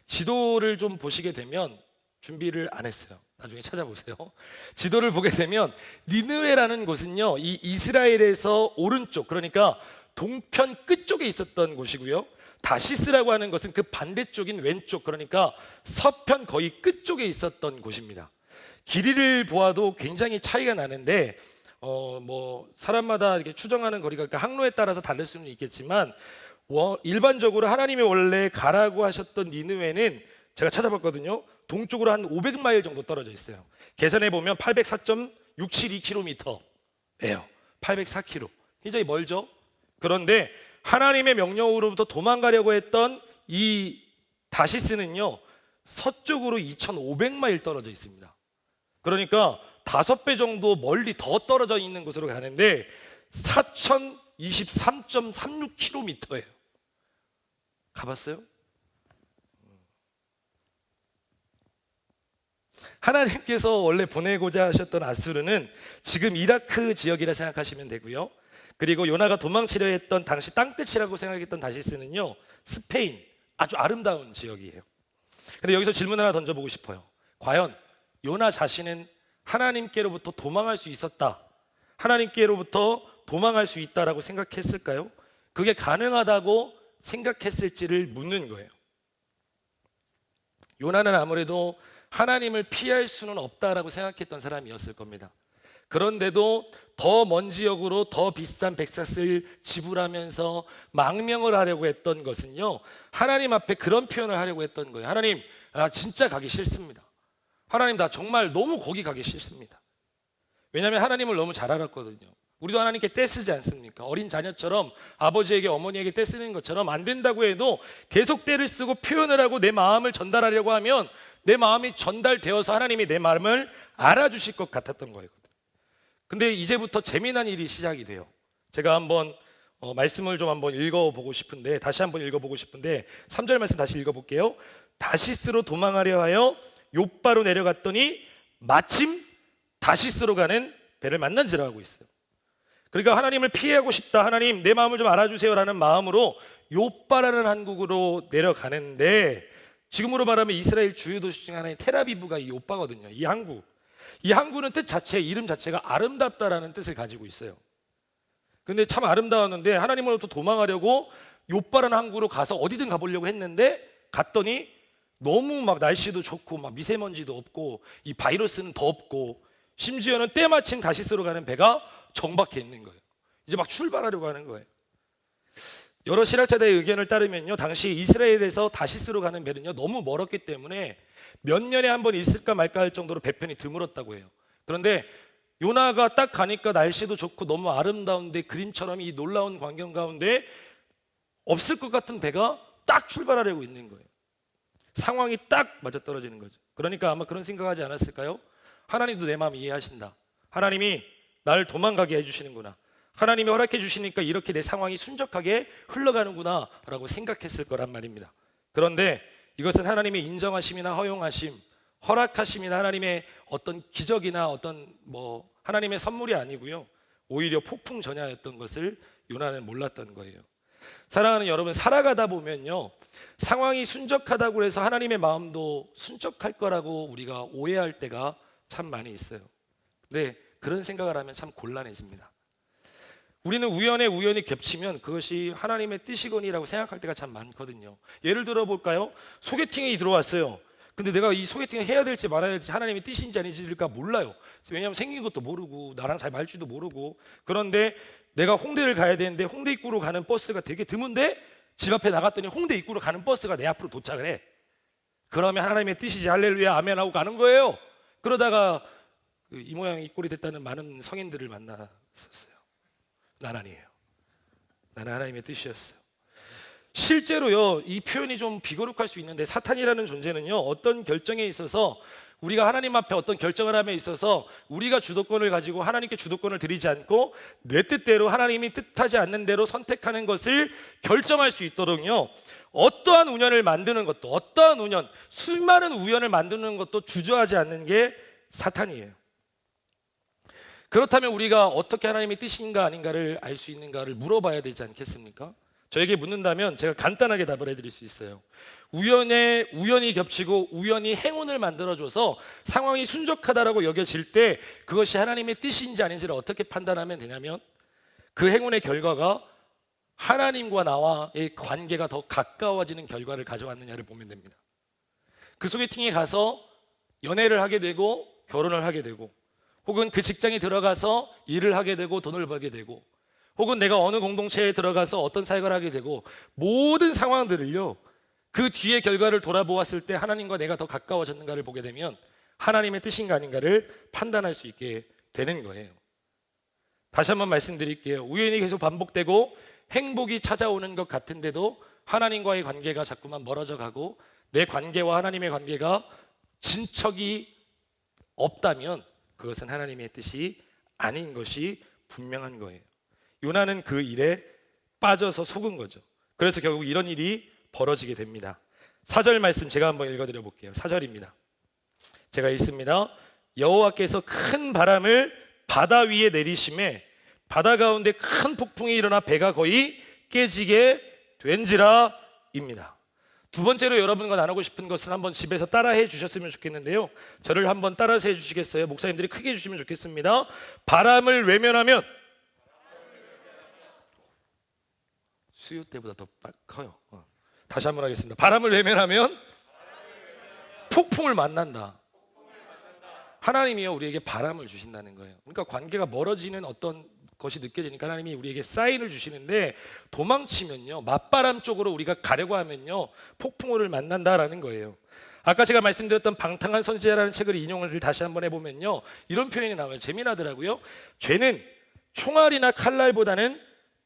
지도를 좀 보시게 되면, 준비를 안 했어요. 나중에 찾아보세요. 지도를 보게 되면 니느웨라는 곳은요, 이 이스라엘에서 오른쪽, 그러니까 동편 끝쪽에 있었던 곳이고요. 다시스라고 하는 것은 그 반대쪽인 왼쪽, 그러니까 서편 거의 끝쪽에 있었던 곳입니다. 길이를 보아도 굉장히 차이가 나는데, 사람마다 이렇게 추정하는 거리가, 그러니까 항로에 따라서 다를 수는 있겠지만, 일반적으로 하나님이 원래 가라고 하셨던 니느웨는 제가 찾아봤거든요. 동쪽으로 한 500마일 정도 떨어져 있어요. 계산해 보면 804.672km예요. 804km. 굉장히 멀죠. 그런데 하나님의 명령으로부터 도망가려고 했던 이 다시스는요, 서쪽으로 2,500마일 떨어져 있습니다. 그러니까 5배 정도 멀리 더 떨어져 있는 곳으로 가는데 4,023.36km예요. 가봤어요? 하나님께서 원래 보내고자 하셨던 아수르는 지금 이라크 지역이라 생각하시면 되고요. 그리고 요나가 도망치려 했던 당시 땅끝이라고 생각했던 다시스는요, 스페인, 아주 아름다운 지역이에요. 근데 여기서 질문 하나 던져보고 싶어요. 과연 요나 자신은 하나님께로부터 도망할 수 있었다, 하나님께로부터 도망할 수 있다라고 생각했을까요? 그게 가능하다고 생각했을지를 묻는 거예요. 요나는 아무래도 하나님을 피할 수는 없다라고 생각했던 사람이었을 겁니다. 그런데도 더 먼 지역으로 더 비싼 백삭을 지불하면서 망명을 하려고 했던 것은요, 하나님 앞에 그런 표현을 하려고 했던 거예요. 하나님, 나 진짜 가기 싫습니다. 하나님, 나 정말 너무 거기 가기 싫습니다. 왜냐하면 하나님을 너무 잘 알았거든요. 우리도 하나님께 떼쓰지 않습니까? 어린 자녀처럼 아버지에게 어머니에게 떼쓰는 것처럼 안 된다고 해도 계속 떼를 쓰고 표현을 하고 내 마음을 전달하려고 하면 내 마음이 전달되어서 하나님이 내 마음을 알아주실 것 같았던 거예요. 근데 이제부터 재미난 일이 시작이 돼요. 제가 한번 말씀을 좀 한번 읽어보고 싶은데, 다시 한번 읽어보고 싶은데 3절 말씀 다시 읽어볼게요. 다시스로 도망하려 하여 욥바로 내려갔더니 마침 다시스로 가는 배를 만난지라 하고 있어요. 그러니까 하나님을 피하고 싶다, 하나님 내 마음을 좀 알아주세요라는 마음으로 욥바라는 한국으로 내려가는데, 지금으로 말하면 이스라엘 주요 도시 중 하나인 텔아비브가 이 욥바거든요. 이 항구는 뜻 자체, 이름 자체가 아름답다라는 뜻을 가지고 있어요. 근데 참 아름다웠는데 하나님으로부터 도망하려고 욥바라는 항구로 가서 어디든 가보려고 했는데, 갔더니 너무 막 날씨도 좋고 막 미세먼지도 없고 이 바이러스는 더 없고, 심지어는 때마침 다시스로 가는 배가 정박해 있는 거예요. 이제 막 출발하려고 하는 거예요. 여러 신학자들의 의견을 따르면요, 당시 이스라엘에서 다시스로 가는 배는요 너무 멀었기 때문에 몇 년에 한 번 있을까 말까 할 정도로 배편이 드물었다고 해요. 그런데 요나가 딱 가니까 날씨도 좋고 너무 아름다운데, 그림처럼 이 놀라운 광경 가운데 없을 것 같은 배가 딱 출발하려고 있는 거예요. 상황이 딱 맞아떨어지는 거죠. 그러니까 아마 그런 생각하지 않았을까요? 하나님도 내 마음 이해하신다, 하나님이 나를 도망가게 해주시는구나, 하나님이 허락해 주시니까 이렇게 내 상황이 순적하게 흘러가는구나 라고 생각했을 거란 말입니다. 그런데 이것은 하나님의 인정하심이나 허용하심, 허락하심이나 하나님의 어떤 기적이나 어떤 하나님의 선물이 아니고요, 오히려 폭풍 전야였던 것을 요나는 몰랐던 거예요. 사랑하는 여러분, 살아가다 보면요, 상황이 순적하다고 해서 하나님의 마음도 순적할 거라고 우리가 오해할 때가 참 많이 있어요. 근데 그런 생각을 하면 참 곤란해집니다. 우리는 우연히 겹치면 그것이 하나님의 뜻이거니라고 생각할 때가 참 많거든요. 예를 들어 볼까요? 소개팅이 들어왔어요. 근데 내가 이 소개팅을 해야 될지 말아야 될지 하나님의 뜻인지 아닌지가 몰라요. 왜냐하면 생긴 것도 모르고 나랑 잘 말지도 모르고. 그런데 내가 홍대를 가야 되는데 홍대 입구로 가는 버스가 되게 드문데, 집 앞에 나갔더니 홍대 입구로 가는 버스가 내 앞으로 도착을 해. 그러면 하나님의 뜻이지, 할렐루야 아멘 하고 가는 거예요. 그러다가 이 모양 이 꼴이 됐다는 많은 성인들을 만났었어요. 난 아니에요. 나는 하나님의 뜻이었어요. 실제로요, 이 표현이 좀 비거룩할 수 있는데 사탄이라는 존재는요, 어떤 결정에 있어서 우리가 하나님 앞에 어떤 결정을 함에 있어서 우리가 주도권을 가지고 하나님께 주도권을 드리지 않고 내 뜻대로 하나님이 뜻하지 않는 대로 선택하는 것을 결정할 수 있도록요, 어떠한 우연을 만드는 것도, 어떠한 우연, 수많은 우연을 만드는 것도 주저하지 않는 게 사탄이에요. 그렇다면 우리가 어떻게 하나님의 뜻인가 아닌가를 알 수 있는가를 물어봐야 되지 않겠습니까? 저에게 묻는다면 제가 간단하게 답을 해드릴 수 있어요. 우연이 겹치고 우연히 행운을 만들어줘서 상황이 순적하다라고 여겨질 때 그것이 하나님의 뜻인지 아닌지를 어떻게 판단하면 되냐면, 그 행운의 결과가 하나님과 나와의 관계가 더 가까워지는 결과를 가져왔느냐를 보면 됩니다. 그 소개팅에 가서 연애를 하게 되고 결혼을 하게 되고, 혹은 그 직장에 들어가서 일을 하게 되고 돈을 벌게 되고, 혹은 내가 어느 공동체에 들어가서 어떤 사역을 하게 되고, 모든 상황들을요, 그 뒤의 결과를 돌아보았을 때 하나님과 내가 더 가까워졌는가를 보게 되면 하나님의 뜻인가 아닌가를 판단할 수 있게 되는 거예요. 다시 한번 말씀드릴게요. 우연히 계속 반복되고 행복이 찾아오는 것 같은데도 하나님과의 관계가 자꾸만 멀어져 가고 내 관계와 하나님의 관계가 진척이 없다면 그것은 하나님의 뜻이 아닌 것이 분명한 거예요. 요나는 그 일에 빠져서 속은 거죠. 그래서 결국 이런 일이 벌어지게 됩니다. 4절 말씀 제가 한번 읽어드려 볼게요. 4절입니다. 제가 읽습니다. 여호와께서 큰 바람을 바다 위에 내리심에 바다 가운데 큰 폭풍이 일어나 배가 거의 깨지게 된지라 입니다. 두 번째로 여러분과 나누고 싶은 것은 한번 집에서 따라해 주셨으면 좋겠는데요. 저를 한번 따라서 해 주시겠어요? 목사님들이 크게 해 주시면 좋겠습니다. 바람을 외면하면, 수요 때보다 더 커요. 다시 한번 하겠습니다. 바람을 외면하면 폭풍을 만난다. 하나님이요, 우리에게 바람을 주신다는 거예요. 그러니까 관계가 멀어지는 어떤 것이 느껴지니까 하나님이 우리에게 사인을 주시는데, 도망치면요, 맞바람 쪽으로 우리가 가려고 하면요, 폭풍우를 만난다라는 거예요. 아까 제가 말씀드렸던 방탕한 선지자라는 책을 인용을 다시 한번 해보면요, 이런 표현이 나와요. 재미나더라고요. 죄는 총알이나 칼날보다는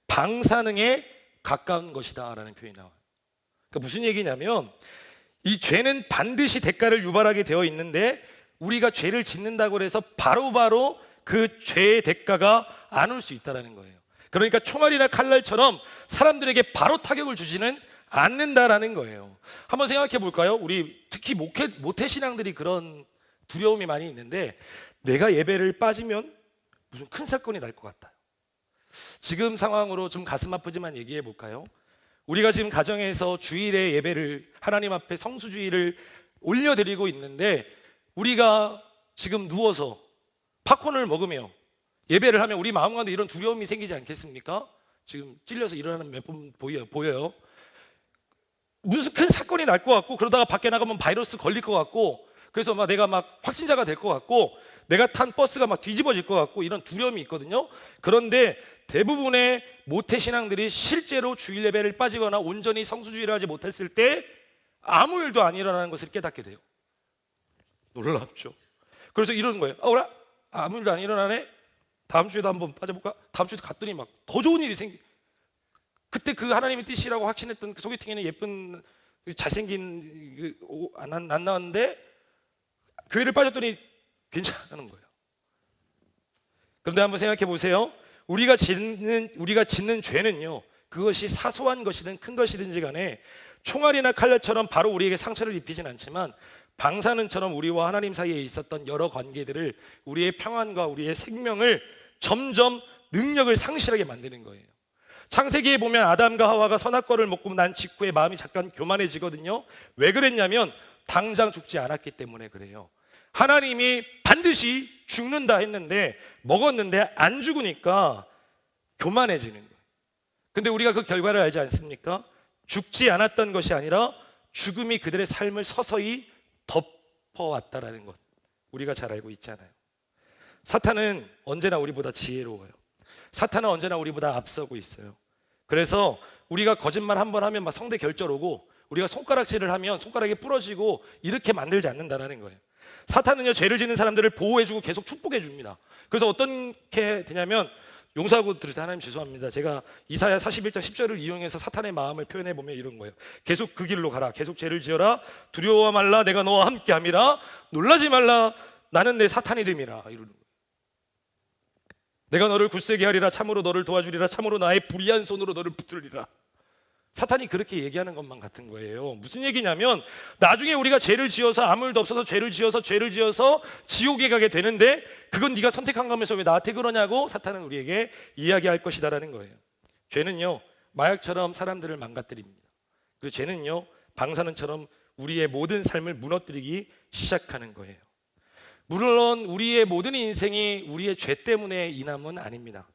방사능에 가까운 것이다 라는 표현이 나와요. 그러니까 무슨 얘기냐면, 이 죄는 반드시 대가를 유발하게 되어 있는데 우리가 죄를 짓는다고 해서 바로바로 그 죄의 대가가 안 올 수 있다는 거예요. 그러니까 총알이나 칼날처럼 사람들에게 바로 타격을 주지는 않는다라는 거예요. 한번 생각해 볼까요? 우리 특히 모태신앙들이 그런 두려움이 많이 있는데, 내가 예배를 빠지면 무슨 큰 사건이 날 것 같아요. 지금 상황으로 좀 가슴 아프지만 얘기해 볼까요? 우리가 지금 가정에서 주일에 예배를, 하나님 앞에 성수주의를 올려드리고 있는데, 우리가 지금 누워서 팝콘을 먹으며 예배를 하면 우리 마음 가운데 이런 두려움이 생기지 않겠습니까? 지금 찔려서 일어나는 몇 분 보여요. 무슨 큰 사건이 날 것 같고, 그러다가 밖에 나가면 바이러스 걸릴 것 같고, 그래서 내가 확진자가 될 것 같고, 내가 탄 버스가 뒤집어질 것 같고, 이런 두려움이 있거든요. 그런데 대부분의 모태신앙들이 실제로 주일 예배를 빠지거나 온전히 성수주의를 하지 못했을 때 아무 일도 안 일어나는 것을 깨닫게 돼요. 놀랍죠. 그래서 이러는 거예요. 아무 일도 안 일어나네. 다음 주에도 한번 빠져볼까? 다음 주에도 갔더니 더 좋은 일이 그때 그 하나님의 뜻이라고 확신했던 그 소개팅에는 예쁜 잘생긴 안 나왔는데 교회를 빠졌더니 괜찮은 거예요. 그런데 한번 생각해 보세요. 우리가 짓는 죄는요, 그것이 사소한 것이든 큰 것이든지 간에 총알이나 칼날처럼 바로 우리에게 상처를 입히진 않지만 방사능처럼 우리와 하나님 사이에 있었던 여러 관계들을, 우리의 평안과 우리의 생명을 점점 능력을 상실하게 만드는 거예요. 창세기에 보면 아담과 하와가 선악과를 먹고 난 직후에 마음이 잠깐 교만해지거든요. 왜 그랬냐면 당장 죽지 않았기 때문에 그래요. 하나님이 반드시 죽는다 했는데 먹었는데 안 죽으니까 교만해지는 거예요. 근데 우리가 그 결과를 알지 않습니까? 죽지 않았던 것이 아니라 죽음이 그들의 삶을 서서히 덮어왔다라는 것, 우리가 잘 알고 있잖아요. 사탄은 언제나 우리보다 지혜로워요. 사탄은 언제나 우리보다 앞서고 있어요. 그래서 우리가 거짓말 한 번 하면 성대 결절 오고, 우리가 손가락질을 하면 손가락이 부러지고, 이렇게 만들지 않는다라는 거예요. 사탄은요, 죄를 짓는 사람들을 보호해주고 계속 축복해 줍니다. 그래서 어떻게 되냐면, 용서하고 들으세요. 하나님 죄송합니다. 제가 이사야 41장 10절을 이용해서 사탄의 마음을 표현해 보면 이런 거예요. 계속 그 길로 가라. 계속 죄를 지어라. 두려워 말라. 내가 너와 함께 함이라. 놀라지 말라. 나는 내 사탄 이름이라. 이러는 거예요. 내가 너를 굳세게 하리라. 참으로 너를 도와주리라. 참으로 나의 불의한 손으로 너를 붙들리라. 사탄이 그렇게 얘기하는 것만 같은 거예요. 무슨 얘기냐면 나중에 우리가 죄를 지어서 아무 일도 없어서 죄를 지어서 지옥에 가게 되는데 그건 네가 선택한 거면서 왜 나한테 그러냐고 사탄은 우리에게 이야기할 것이다라는 거예요. 죄는요 마약처럼 사람들을 망가뜨립니다. 그리고 죄는요 방사능처럼 우리의 모든 삶을 무너뜨리기 시작하는 거예요. 물론 우리의 모든 인생이 우리의 죄 때문에 인함은 아닙니다.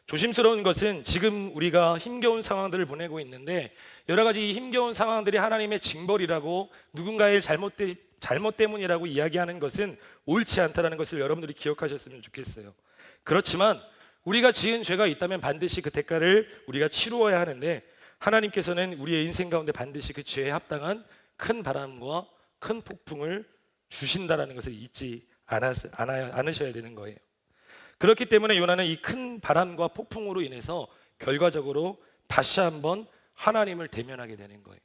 조심스러운 것은 지금 우리가 힘겨운 상황들을 보내고 있는데 여러 가지 이 힘겨운 상황들이 하나님의 징벌이라고 누군가의 잘못 때문이라고 이야기하는 것은 옳지 않다는 것을 여러분들이 기억하셨으면 좋겠어요. 그렇지만 우리가 지은 죄가 있다면 반드시 그 대가를 우리가 치루어야 하는데 하나님께서는 우리의 인생 가운데 반드시 그 죄에 합당한 큰 바람과 큰 폭풍을 주신다라는 것을 잊지 않으셔야 되는 거예요. 그렇기 때문에 요나는 이 큰 바람과 폭풍으로 인해서 결과적으로 다시 한번 하나님을 대면하게 되는 거예요.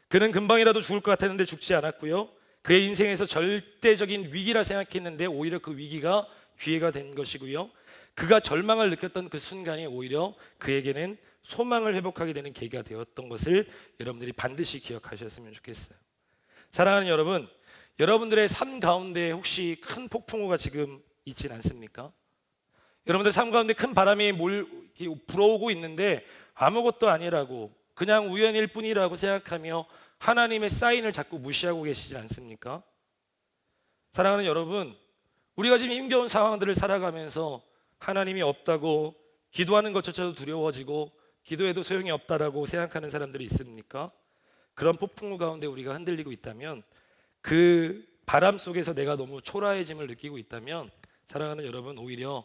그는 금방이라도 죽을 것 같았는데 죽지 않았고요. 그의 인생에서 절대적인 위기라 생각했는데 오히려 그 위기가 기회가 된 것이고요. 그가 절망을 느꼈던 그 순간이 오히려 그에게는 소망을 회복하게 되는 계기가 되었던 것을 여러분들이 반드시 기억하셨으면 좋겠어요. 사랑하는 여러분, 여러분들의 삶 가운데 혹시 큰 폭풍우가 지금 있진 않습니까? 여러분들 삶 가운데 큰 바람이 불어오고 있는데 아무것도 아니라고 그냥 우연일 뿐이라고 생각하며 하나님의 사인을 자꾸 무시하고 계시지 않습니까? 사랑하는 여러분, 우리가 지금 힘겨운 상황들을 살아가면서 하나님이 없다고 기도하는 것조차도 두려워지고 기도해도 소용이 없다라고 생각하는 사람들이 있습니까? 그런 폭풍우 가운데 우리가 흔들리고 있다면 그 바람 속에서 내가 너무 초라해짐을 느끼고 있다면 사랑하는 여러분 오히려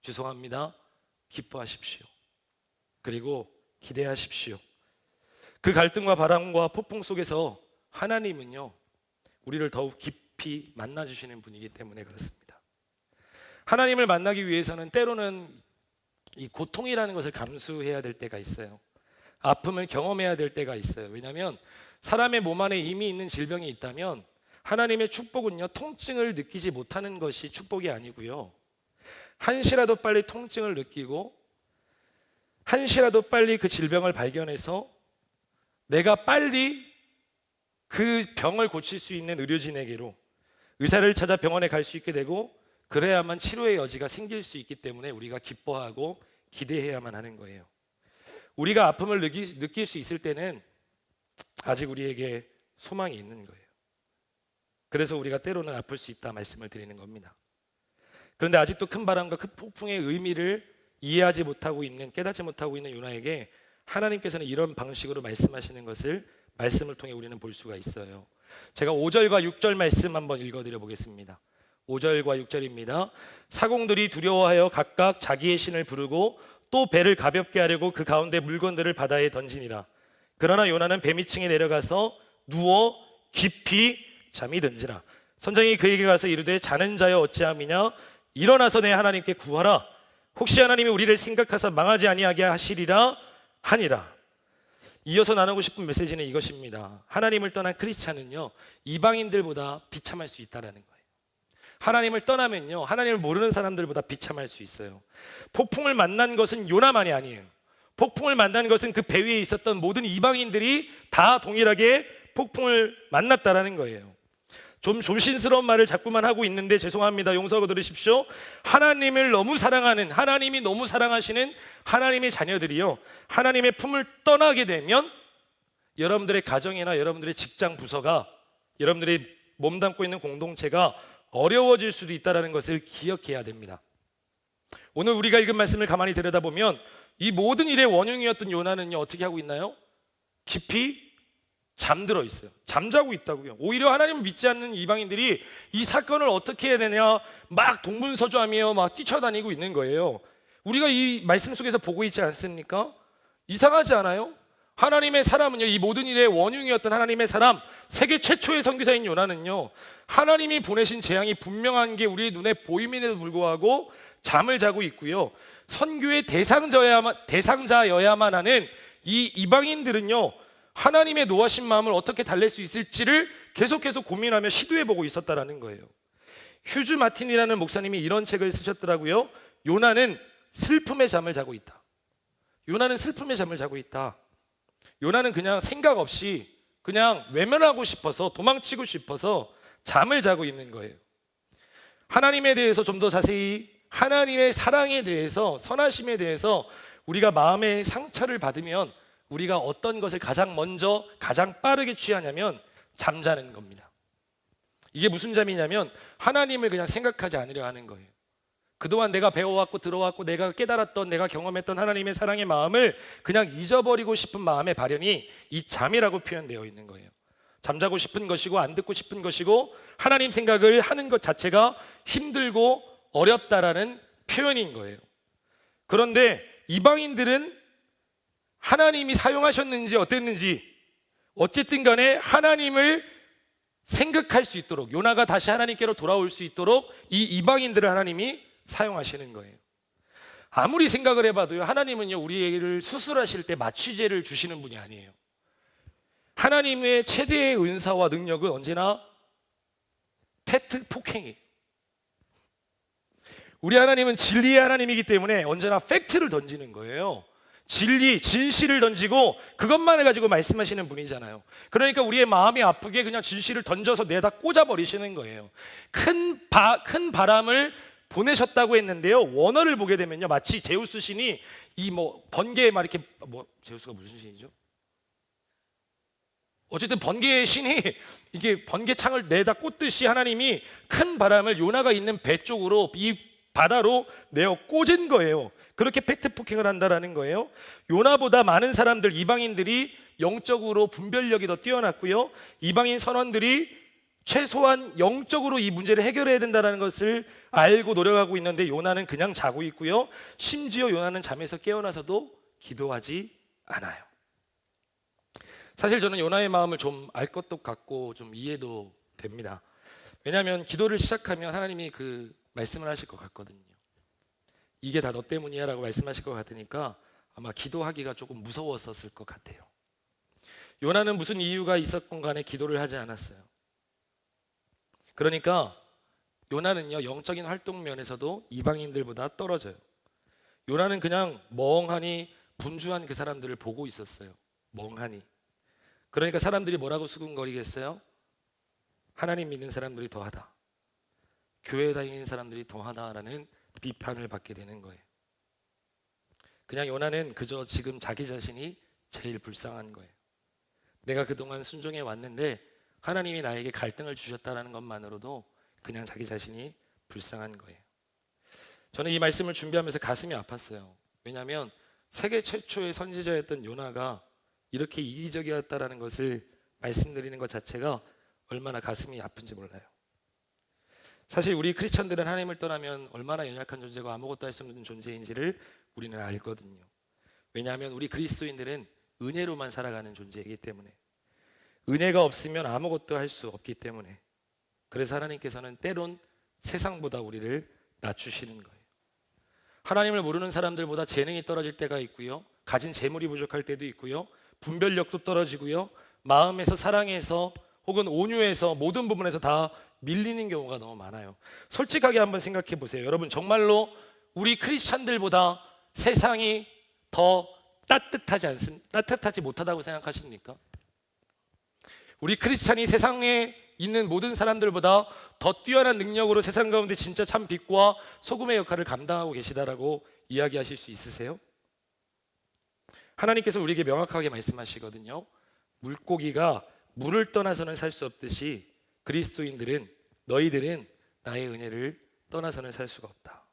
죄송합니다. 기뻐하십시오. 그리고 기대하십시오. 그 갈등과 바람과 폭풍 속에서 하나님은요 우리를 더욱 깊이 만나주시는 분이기 때문에 그렇습니다. 하나님을 만나기 위해서는 때로는 이 고통이라는 것을 감수해야 될 때가 있어요. 아픔을 경험해야 될 때가 있어요. 왜냐하면 사람의 몸 안에 이미 있는 질병이 있다면 하나님의 축복은요 통증을 느끼지 못하는 것이 축복이 아니고요, 한시라도 빨리 통증을 느끼고 한시라도 빨리 그 질병을 발견해서 내가 빨리 그 병을 고칠 수 있는 의료진에게로 의사를 찾아 병원에 갈 수 있게 되고 그래야만 치료의 여지가 생길 수 있기 때문에 우리가 기뻐하고 기대해야만 하는 거예요. 우리가 아픔을 느낄 수 있을 때는 아직 우리에게 소망이 있는 거예요. 그래서 우리가 때로는 아플 수 있다 말씀을 드리는 겁니다. 그런데 아직도 큰 바람과 큰 폭풍의 의미를 이해하지 못하고 있는, 깨닫지 못하고 있는 요나에게 하나님께서는 이런 방식으로 말씀하시는 것을 말씀을 통해 우리는 볼 수가 있어요. 제가 5절과 6절 말씀 한번 읽어드려 보겠습니다. 5절과 6절입니다. 사공들이 두려워하여 각각 자기의 신을 부르고 또 배를 가볍게 하려고 그 가운데 물건들을 바다에 던지니라. 그러나 요나는 배 밑층에 내려가서 누워 깊이 잠이 든지라. 선장이 그에게 가서 이르되 자는 자여 어찌함이냐, 일어나서 내 하나님께 구하라. 혹시 하나님이 우리를 생각하사 망하지 아니하게 하시리라 하니라. 이어서 나누고 싶은 메시지는 이것입니다. 하나님을 떠난 크리스찬은요 이방인들보다 비참할 수 있다라는 거예요. 하나님을 떠나면요 하나님을 모르는 사람들보다 비참할 수 있어요. 폭풍을 만난 것은 요나만이 아니에요. 폭풍을 만난 것은 그 배 위에 있었던 모든 이방인들이 다 동일하게 폭풍을 만났다라는 거예요. 좀 조심스러운 말을 자꾸만 하고 있는데 죄송합니다. 용서하고 들으십시오. 하나님을 너무 사랑하는, 하나님이 너무 사랑하시는 하나님의 자녀들이요 하나님의 품을 떠나게 되면 여러분들의 가정이나 여러분들의 직장 부서가, 여러분들이 몸담고 있는 공동체가 어려워질 수도 있다는 것을 기억해야 됩니다. 오늘 우리가 읽은 말씀을 가만히 들여다보면 이 모든 일의 원흉이었던 요나는요 어떻게 하고 있나요? 깊이 잠들어 있어요. 잠자고 있다고요. 오히려 하나님을 믿지 않는 이방인들이 이 사건을 어떻게 해야 되냐 막 동분서주하며 막 뛰쳐다니고 있는 거예요. 우리가 이 말씀 속에서 보고 있지 않습니까? 이상하지 않아요? 하나님의 사람은요, 이 모든 일의 원흉이었던 하나님의 사람, 세계 최초의 선교사인 요나는요, 하나님이 보내신 재앙이 분명한 게 우리의 눈에 보임에도 불구하고 잠을 자고 있고요, 선교의 대상자여야만 하는 이 이방인들은요, 하나님의 노하신 마음을 어떻게 달랠 수 있을지를 계속해서 고민하며 시도해보고 있었다라는 거예요. 휴즈 마틴이라는 목사님이 이런 책을 쓰셨더라고요. 요나는 슬픔의 잠을 자고 있다. 요나는 슬픔의 잠을 자고 있다. 요나는 그냥 생각 없이 그냥 외면하고 싶어서, 도망치고 싶어서 잠을 자고 있는 거예요. 하나님에 대해서 좀 더 자세히, 하나님의 사랑에 대해서, 선하심에 대해서 우리가 마음의 상처를 받으면 우리가 어떤 것을 가장 먼저 가장 빠르게 취하냐면 잠자는 겁니다. 이게 무슨 잠이냐면 하나님을 그냥 생각하지 않으려 하는 거예요. 그동안 내가 배워왔고 들어왔고 내가 깨달았던, 내가 경험했던 하나님의 사랑의 마음을 그냥 잊어버리고 싶은 마음의 발현이 이 잠이라고 표현되어 있는 거예요. 잠자고 싶은 것이고 안 듣고 싶은 것이고 하나님 생각을 하는 것 자체가 힘들고 어렵다라는 표현인 거예요. 그런데 이방인들은 하나님이 사용하셨는지 어땠는지 어쨌든 간에 하나님을 생각할 수 있도록, 요나가 다시 하나님께로 돌아올 수 있도록 이 이방인들을 하나님이 사용하시는 거예요. 아무리 생각을 해봐도요, 하나님은요, 우리를 수술하실 때 마취제를 주시는 분이 아니에요. 하나님의 최대의 은사와 능력은 언제나 팩트 폭행이에요. 우리 하나님은 진리의 하나님이기 때문에 언제나 팩트를 던지는 거예요. 진리, 진실을 던지고 그것만을 가지고 말씀하시는 분이잖아요. 그러니까 우리의 마음이 아프게 그냥 진실을 던져서 내다 꽂아버리시는 거예요. 큰 바람을 보내셨다고 했는데요, 원어를 보게 되면요, 마치 제우스 신이 이 번개에 막 이렇게, 제우스가 무슨 신이죠? 어쨌든 번개의 신이 이게 번개창을 내다 꽂듯이 하나님이 큰 바람을 요나가 있는 배 쪽으로, 이 바다로 내어 꽂은 거예요. 그렇게 팩트 폭행을 한다라는 거예요. 요나보다 많은 사람들, 이방인들이 영적으로 분별력이 더 뛰어났고요, 이방인 선원들이 최소한 영적으로 이 문제를 해결해야 된다는 것을 알고 노력하고 있는데 요나는 그냥 자고 있고요, 심지어 요나는 잠에서 깨어나서도 기도하지 않아요. 사실 저는 요나의 마음을 좀 알 것도 같고 좀 이해도 됩니다. 왜냐하면 기도를 시작하면 하나님이 그 말씀을 하실 것 같거든요. 이게 다 너 때문이야 라고 말씀하실 것 같으니까 아마 기도하기가 조금 무서웠었을 것 같아요. 요나는 무슨 이유가 있었건 간에 기도를 하지 않았어요. 그러니까 요나는요, 영적인 활동 면에서도 이방인들보다 떨어져요. 요나는 그냥 멍하니 분주한 그 사람들을 보고 있었어요. 멍하니. 그러니까 사람들이 뭐라고 수군거리겠어요? 하나님 믿는 사람들이 더하다, 교회 다니는 사람들이 더하다라는 비판을 받게 되는 거예요. 그냥 요나는 그저 지금 자기 자신이 제일 불쌍한 거예요. 내가 그동안 순종해 왔는데 하나님이 나에게 갈등을 주셨다는 것만으로도 그냥 자기 자신이 불쌍한 거예요. 저는 이 말씀을 준비하면서 가슴이 아팠어요. 왜냐하면 세계 최초의 선지자였던 요나가 이렇게 이기적이었다는 것을 말씀드리는 것 자체가 얼마나 가슴이 아픈지 몰라요. 사실 우리 크리스천들은 하나님을 떠나면 얼마나 연약한 존재고 아무것도 할 수 없는 존재인지를 우리는 알거든요. 왜냐하면 우리 그리스도인들은 은혜로만 살아가는 존재이기 때문에, 은혜가 없으면 아무것도 할 수 없기 때문에, 그래서 하나님께서는 때론 세상보다 우리를 낮추시는 거예요. 하나님을 모르는 사람들보다 재능이 떨어질 때가 있고요, 가진 재물이 부족할 때도 있고요, 분별력도 떨어지고요, 마음에서, 사랑에서 혹은 온유에서 모든 부분에서 다 밀리는 경우가 너무 많아요. 솔직하게 한번 생각해 보세요. 여러분, 정말로 우리 크리스찬들보다 세상이 더 따뜻하지 못하다고 생각하십니까? 우리 크리스찬이 세상에 있는 모든 사람들보다 더 뛰어난 능력으로 세상 가운데 진짜 참 빛과 소금의 역할을 감당하고 계시다라고 이야기하실 수 있으세요? 하나님께서 우리에게 명확하게 말씀하시거든요. 물고기가 물을 떠나서는 살 수 없듯이 그리스도인들은, 너희들은 나의 은혜를 떠나서는 살 수가 없다.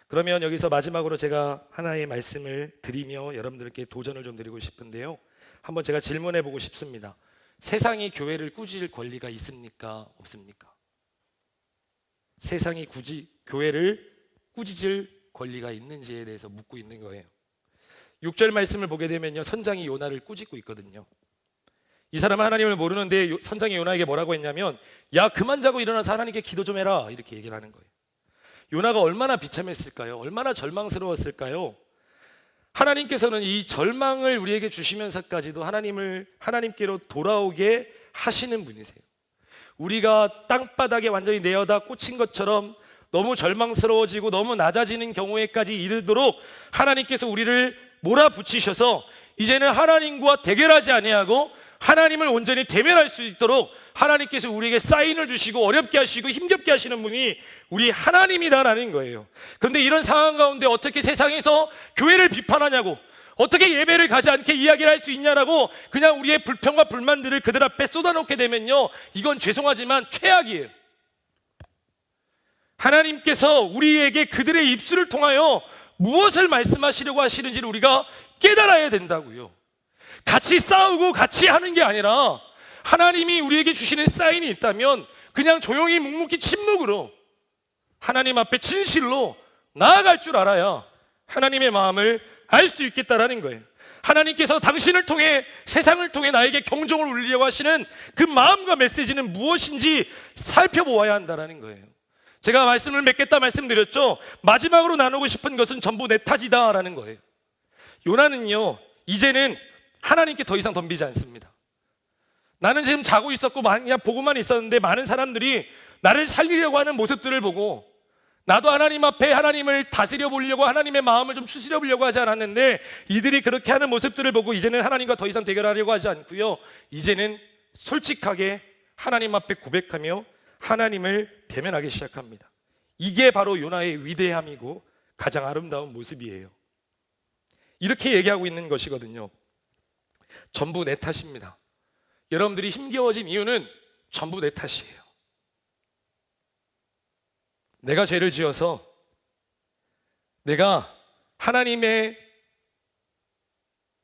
그러면 여기서 마지막으로 제가 하나의 말씀을 드리며 여러분들께 도전을 좀 드리고 싶은데요, 한번 제가 질문해 보고 싶습니다. 세상이 교회를 꾸짖을 권리가 있습니까? 없습니까? 세상이 굳이 교회를 꾸짖을 권리가 있는지에 대해서 묻고 있는 거예요. 6절 말씀을 보게 되면요, 선장이 요나를 꾸짖고 있거든요. 이 사람은 하나님을 모르는데 선장이 요나에게 뭐라고 했냐면, 야, 그만 자고 일어나서 하나님께 기도 좀 해라, 이렇게 얘기를 하는 거예요. 요나가 얼마나 비참했을까요? 얼마나 절망스러웠을까요? 하나님께서는 이 절망을 우리에게 주시면서까지도 하나님께로 돌아오게 하시는 분이세요. 우리가 땅바닥에 완전히 내어다 꽂힌 것처럼 너무 절망스러워지고 너무 낮아지는 경우에까지 이르도록 하나님께서 우리를 몰아붙이셔서 이제는 하나님과 대결하지 아니하고 하나님을 온전히 대면할 수 있도록 하나님께서 우리에게 사인을 주시고 어렵게 하시고 힘겹게 하시는 분이 우리 하나님이다라는 거예요. 그런데 이런 상황 가운데 어떻게 세상에서 교회를 비판하냐고, 어떻게 예배를 가지 않게 이야기를 할 수 있냐라고 그냥 우리의 불평과 불만들을 그들 앞에 쏟아놓게 되면요, 이건 죄송하지만 최악이에요. 하나님께서 우리에게 그들의 입술을 통하여 무엇을 말씀하시려고 하시는지를 우리가 깨달아야 된다고요. 같이 싸우고 같이 하는 게 아니라 하나님이 우리에게 주시는 사인이 있다면 그냥 조용히 묵묵히 침묵으로 하나님 앞에 진실로 나아갈 줄 알아야 하나님의 마음을 알 수 있겠다라는 거예요. 하나님께서 당신을 통해, 세상을 통해 나에게 경종을 울리려고 하시는 그 마음과 메시지는 무엇인지 살펴보아야 한다는 거예요. 제가 말씀을 맺겠다 말씀드렸죠. 마지막으로 나누고 싶은 것은 전부 내 탓이다라는 거예요. 요나는요, 이제는 하나님께 더 이상 덤비지 않습니다. 나는 지금 자고 있었고 그냥 보고만 있었는데 많은 사람들이 나를 살리려고 하는 모습들을 보고, 나도 하나님 앞에 하나님을 다스려 보려고, 하나님의 마음을 좀 추스려 보려고 하지 않았는데 이들이 그렇게 하는 모습들을 보고 이제는 하나님과 더 이상 대결하려고 하지 않고요, 이제는 솔직하게 하나님 앞에 고백하며 하나님을 대면하기 시작합니다. 이게 바로 요나의 위대함이고 가장 아름다운 모습이에요. 이렇게 얘기하고 있는 것이거든요. 전부 내 탓입니다. 여러분들이 힘겨워진 이유는 전부 내 탓이에요. 내가 죄를 지어서 내가 하나님의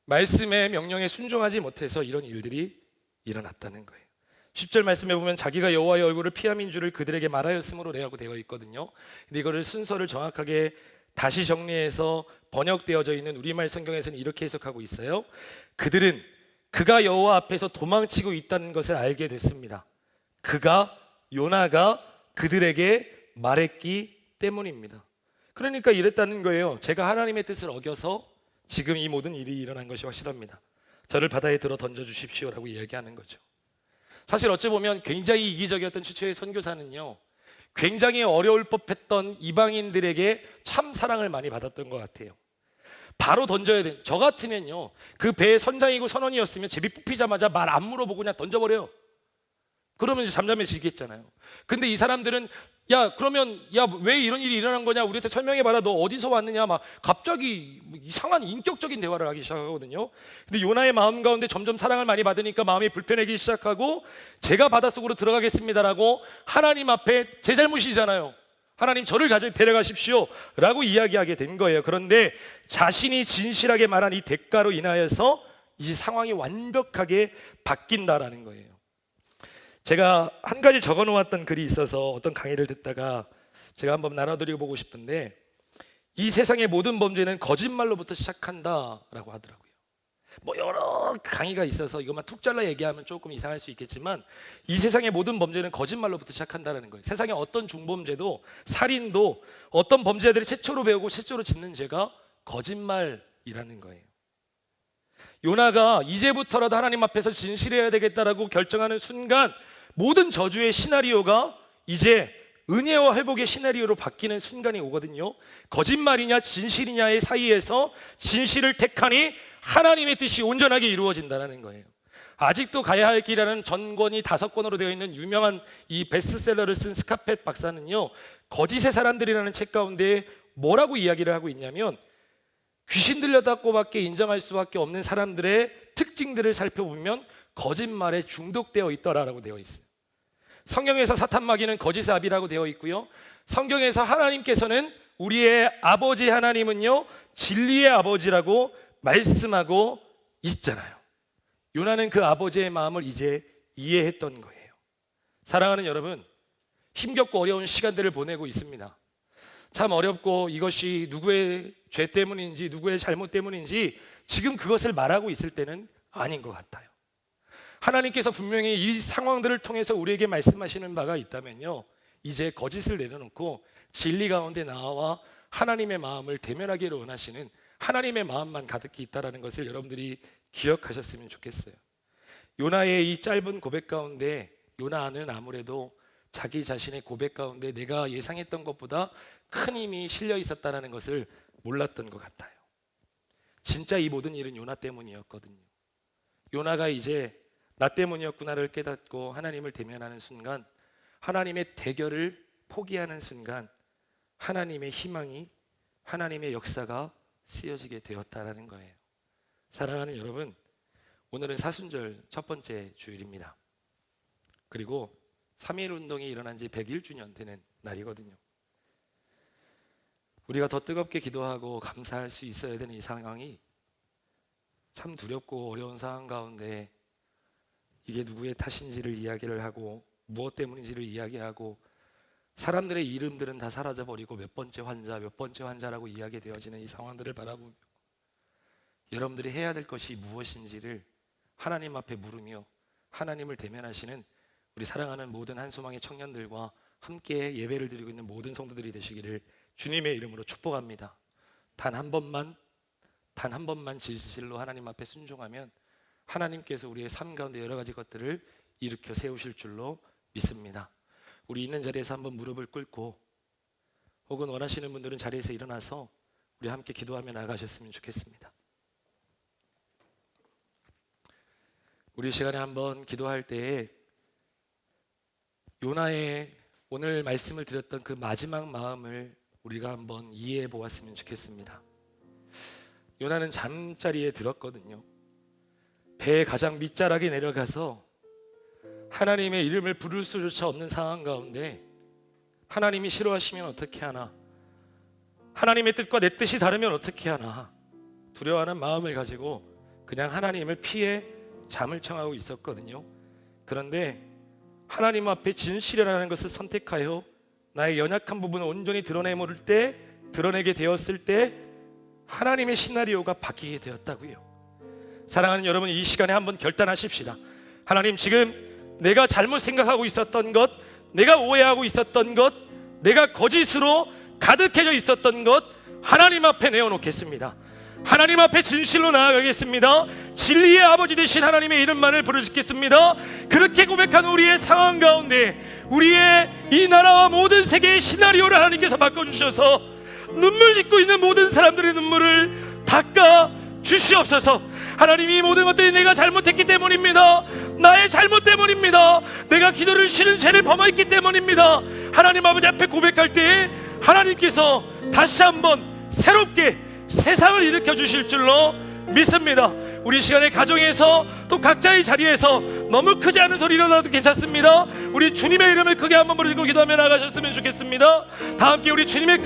말씀의 명령에 순종하지 못해서 이런 일들이 일어났다는 거예요. 10절 말씀에 보면 자기가 여호와의 얼굴을 피함인 줄을 그들에게 말하였으므로라고 되어 있거든요. 근데 이거를 순서를 정확하게 다시 정리해서 번역되어져 있는 우리말 성경에서는 이렇게 해석하고 있어요. 그들은 그가 여호와 앞에서 도망치고 있다는 것을 알게 됐습니다. 요나가 그들에게 말했기 때문입니다. 그러니까 이랬다는 거예요. 제가 하나님의 뜻을 어겨서 지금 이 모든 일이 일어난 것이 확실합니다. 저를 바다에 들어 던져주십시오라고 이야기하는 거죠. 사실 어찌 보면 굉장히 이기적이었던 최초의 선교사는요, 굉장히 어려울 법했던 이방인들에게 참 사랑을 많이 받았던 것 같아요. 바로 던져야 돼. 저 같으면요, 그 배의 선장이고 선원이었으면 제비 뽑히자마자 말 안 물어보고 그냥 던져버려요. 그러면 이제 잠잠해지겠잖아요. 근데 이 사람들은 그러면 왜 이런 일이 일어난 거냐, 우리한테 설명해봐라, 너 어디서 왔느냐, 막 갑자기 이상한 인격적인 대화를 하기 시작하거든요. 근데 요나의 마음 가운데 점점 사랑을 많이 받으니까 마음이 불편해지기 시작하고, 제가 바닷속으로 들어가겠습니다라고 하나님 앞에, 제 잘못이잖아요, 하나님 저를 데려가십시오 라고 이야기하게 된 거예요. 그런데 자신이 진실하게 말한 이 대가로 인하여서 이 상황이 완벽하게 바뀐다라는 거예요. 제가 한 가지 적어 놓았던 글이 있어서 어떤 강의를 듣다가 제가 한번 나눠드리고 보고 싶은데, 이 세상의 모든 범죄는 거짓말로부터 시작한다라고 하더라고요. 여러 강의가 있어서 이것만 툭 잘라 얘기하면 조금 이상할 수 있겠지만, 이 세상의 모든 범죄는 거짓말로부터 시작한다는 거예요. 세상의 어떤 중범죄도, 살인도, 어떤 범죄자들이 최초로 배우고 최초로 짓는 죄가 거짓말이라는 거예요. 요나가 이제부터라도 하나님 앞에서 진실해야 되겠다라고 결정하는 순간, 모든 저주의 시나리오가 이제 은혜와 회복의 시나리오로 바뀌는 순간이 오거든요. 거짓말이냐 진실이냐의 사이에서 진실을 택하니 하나님의 뜻이 온전하게 이루어진다는 거예요. 아직도 가야 할 길이라는 전권이 5권으로 되어 있는 유명한 이 베스트셀러를 쓴 스카펫 박사는요, 거짓의 사람들이라는 책 가운데 뭐라고 이야기를 하고 있냐면, 귀신 들렸다고밖에 인정할 수밖에 없는 사람들의 특징들을 살펴보면 거짓말에 중독되어 있더라라고 되어 있어요. 성경에서 사탄 마귀는 거짓의 아비라고 되어 있고요, 성경에서 하나님께서는 우리의 아버지 하나님은요 진리의 아버지라고 말씀하고 있잖아요. 요나는 그 아버지의 마음을 이제 이해했던 거예요. 사랑하는 여러분, 힘겹고 어려운 시간들을 보내고 있습니다. 참 어렵고 이것이 누구의 죄 때문인지 누구의 잘못 때문인지 지금 그것을 말하고 있을 때는 아닌 것 같아요. 하나님께서 분명히 이 상황들을 통해서 우리에게 말씀하시는 바가 있다면요, 이제 거짓을 내려놓고 진리 가운데 나와 하나님의 마음을 대면하기를 원하시는 하나님의 마음만 가득히 있다는 것을 여러분들이 기억하셨으면 좋겠어요. 요나의 이 짧은 고백 가운데 요나는 아무래도 자기 자신의 고백 가운데 내가 예상했던 것보다 큰 힘이 실려 있었다는 것을 몰랐던 것 같아요. 진짜 이 모든 일은 요나 때문이었거든요. 요나가 이제 나 때문이었구나를 깨닫고 하나님을 대면하는 순간, 하나님의 대결을 포기하는 순간 하나님의 희망이, 하나님의 역사가 쓰여지게 되었다라는 거예요. 사랑하는 여러분, 오늘은 사순절 첫 번째 주일입니다. 그리고 3.1 운동이 일어난 지 101주년 되는 날이거든요. 우리가 더 뜨겁게 기도하고 감사할 수 있어야 되는 이 상황이 참 두렵고 어려운 상황 가운데 이게 누구의 탓인지를 이야기를 하고 무엇 때문인지를 이야기하고 사람들의 이름들은 다 사라져버리고 몇 번째 환자라고 이야기되어지는 이 상황들을 바라보며 여러분들이 해야 될 것이 무엇인지를 하나님 앞에 물으며 하나님을 대면하시는 우리 사랑하는 모든 한소망의 청년들과 함께 예배를 드리고 있는 모든 성도들이 되시기를 주님의 이름으로 축복합니다. 단 한 번만 진실로 하나님 앞에 순종하면 하나님께서 우리의 삶 가운데 여러 가지 것들을 일으켜 세우실 줄로 믿습니다. 우리 있는 자리에서 한번 무릎을 꿇고, 혹은 원하시는 분들은 자리에서 일어나서 우리 함께 기도하며 나가셨으면 좋겠습니다. 우리 시간에 한번 기도할 때에 요나의 오늘 말씀을 드렸던 그 마지막 마음을 우리가 한번 이해해 보았으면 좋겠습니다. 요나는 잠자리에 들었거든요. 배의 가장 밑자락에 내려가서 하나님의 이름을 부를 수조차 없는 상황 가운데 하나님이 싫어하시면 어떻게 하나, 하나님의 뜻과 내 뜻이 다르면 어떻게 하나 두려워하는 마음을 가지고 그냥 하나님을 피해 잠을 청하고 있었거든요. 그런데 하나님 앞에 진실이라는 것을 선택하여 나의 연약한 부분을 온전히 드러내게 되었을 때 하나님의 시나리오가 바뀌게 되었다고요. 사랑하는 여러분, 이 시간에 한번 결단하십시다. 하나님, 지금 내가 잘못 생각하고 있었던 것, 내가 오해하고 있었던 것, 내가 거짓으로 가득해져 있었던 것 하나님 앞에 내어놓겠습니다. 하나님 앞에 진실로 나아가겠습니다. 진리의 아버지 되신 하나님의 이름만을 부르짖겠습니다. 그렇게 고백한 우리의 상황 가운데 우리의 이 나라와 모든 세계의 시나리오를 하나님께서 바꿔주셔서 눈물 짓고 있는 모든 사람들의 눈물을 닦아 주시옵소서. 하나님, 이 모든 것들이 내가 잘못했기 때문입니다. 나의 잘못 때문입니다. 내가 기도를 쉬는 죄를 범했기 때문입니다. 하나님 아버지 앞에 고백할 때 하나님께서 다시 한번 새롭게 세상을 일으켜 주실 줄로 믿습니다. 우리 시간에 가정에서 또 각자의 자리에서 너무 크지 않은 소리로 나도 괜찮습니다. 우리 주님의 이름을 크게 한번 부르고 기도하며 나가셨으면 좋겠습니다. 다 함께 우리 주님의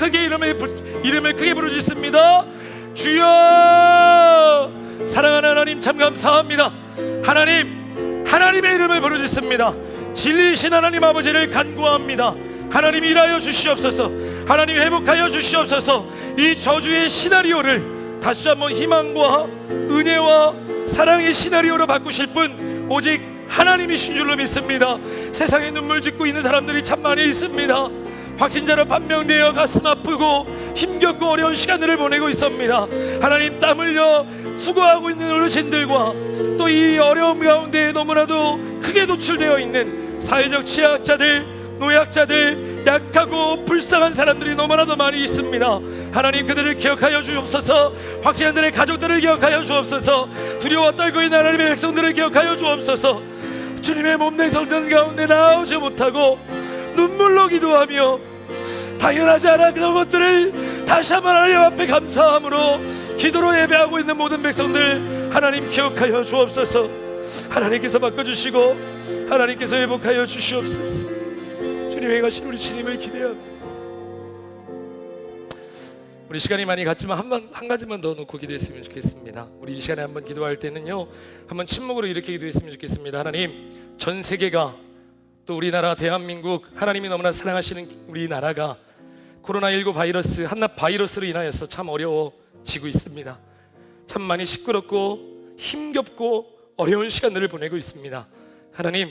이름을 크게 부르짖습니다. 주여, 사랑하는 하나님 참 감사합니다. 하나님의 이름을 부르짖습니다. 진리이신 하나님 아버지를 간구합니다. 하나님, 일하여 주시옵소서. 하나님, 회복하여 주시옵소서. 이 저주의 시나리오를 다시 한번 희망과 은혜와 사랑의 시나리오로 바꾸실 분 오직 하나님이신 줄로 믿습니다. 세상에 눈물 짓고 있는 사람들이 참 많이 있습니다. 확진자로 판명되어 가슴 아프고 힘겹고 어려운 시간들을 보내고 있습니다. 하나님, 땀 흘려 수고하고 있는 어르신들과 또 이 어려움 가운데 너무나도 크게 노출되어 있는 사회적 취약자들, 노약자들, 약하고 불쌍한 사람들이 너무나도 많이 있습니다. 하나님, 그들을 기억하여 주옵소서. 확진자들의 가족들을 기억하여 주옵소서. 두려워 떨고 있는 하나님의 백성들을 기억하여 주옵소서. 주님의 몸내 성전 가운데 나오지 못하고 눈물로 기도하며 당연하지 않았던 것들을 다시 한번 하나님 앞에 감사함으로 기도로 예배하고 있는 모든 백성들 하나님 기억하여 주옵소서. 하나님께서 바꿔주시고 하나님께서 회복하여 주시옵소서. 주님의 가신 우리 주님을 기대하고, 우리 시간이 많이 갔지만 한 가지만 더 놓고 기도했으면 좋겠습니다. 우리 이 시간에 한번 기도할 때는요, 한번 침묵으로 이렇게 기도했으면 좋겠습니다. 하나님, 전 세계가 또 우리나라 대한민국, 하나님이 너무나 사랑하시는 우리 나라가 코로나19 바이러스, 한낱 바이러스로 인하여서 참 어려워지고 있습니다. 참 많이 시끄럽고 힘겹고 어려운 시간들을 보내고 있습니다. 하나님,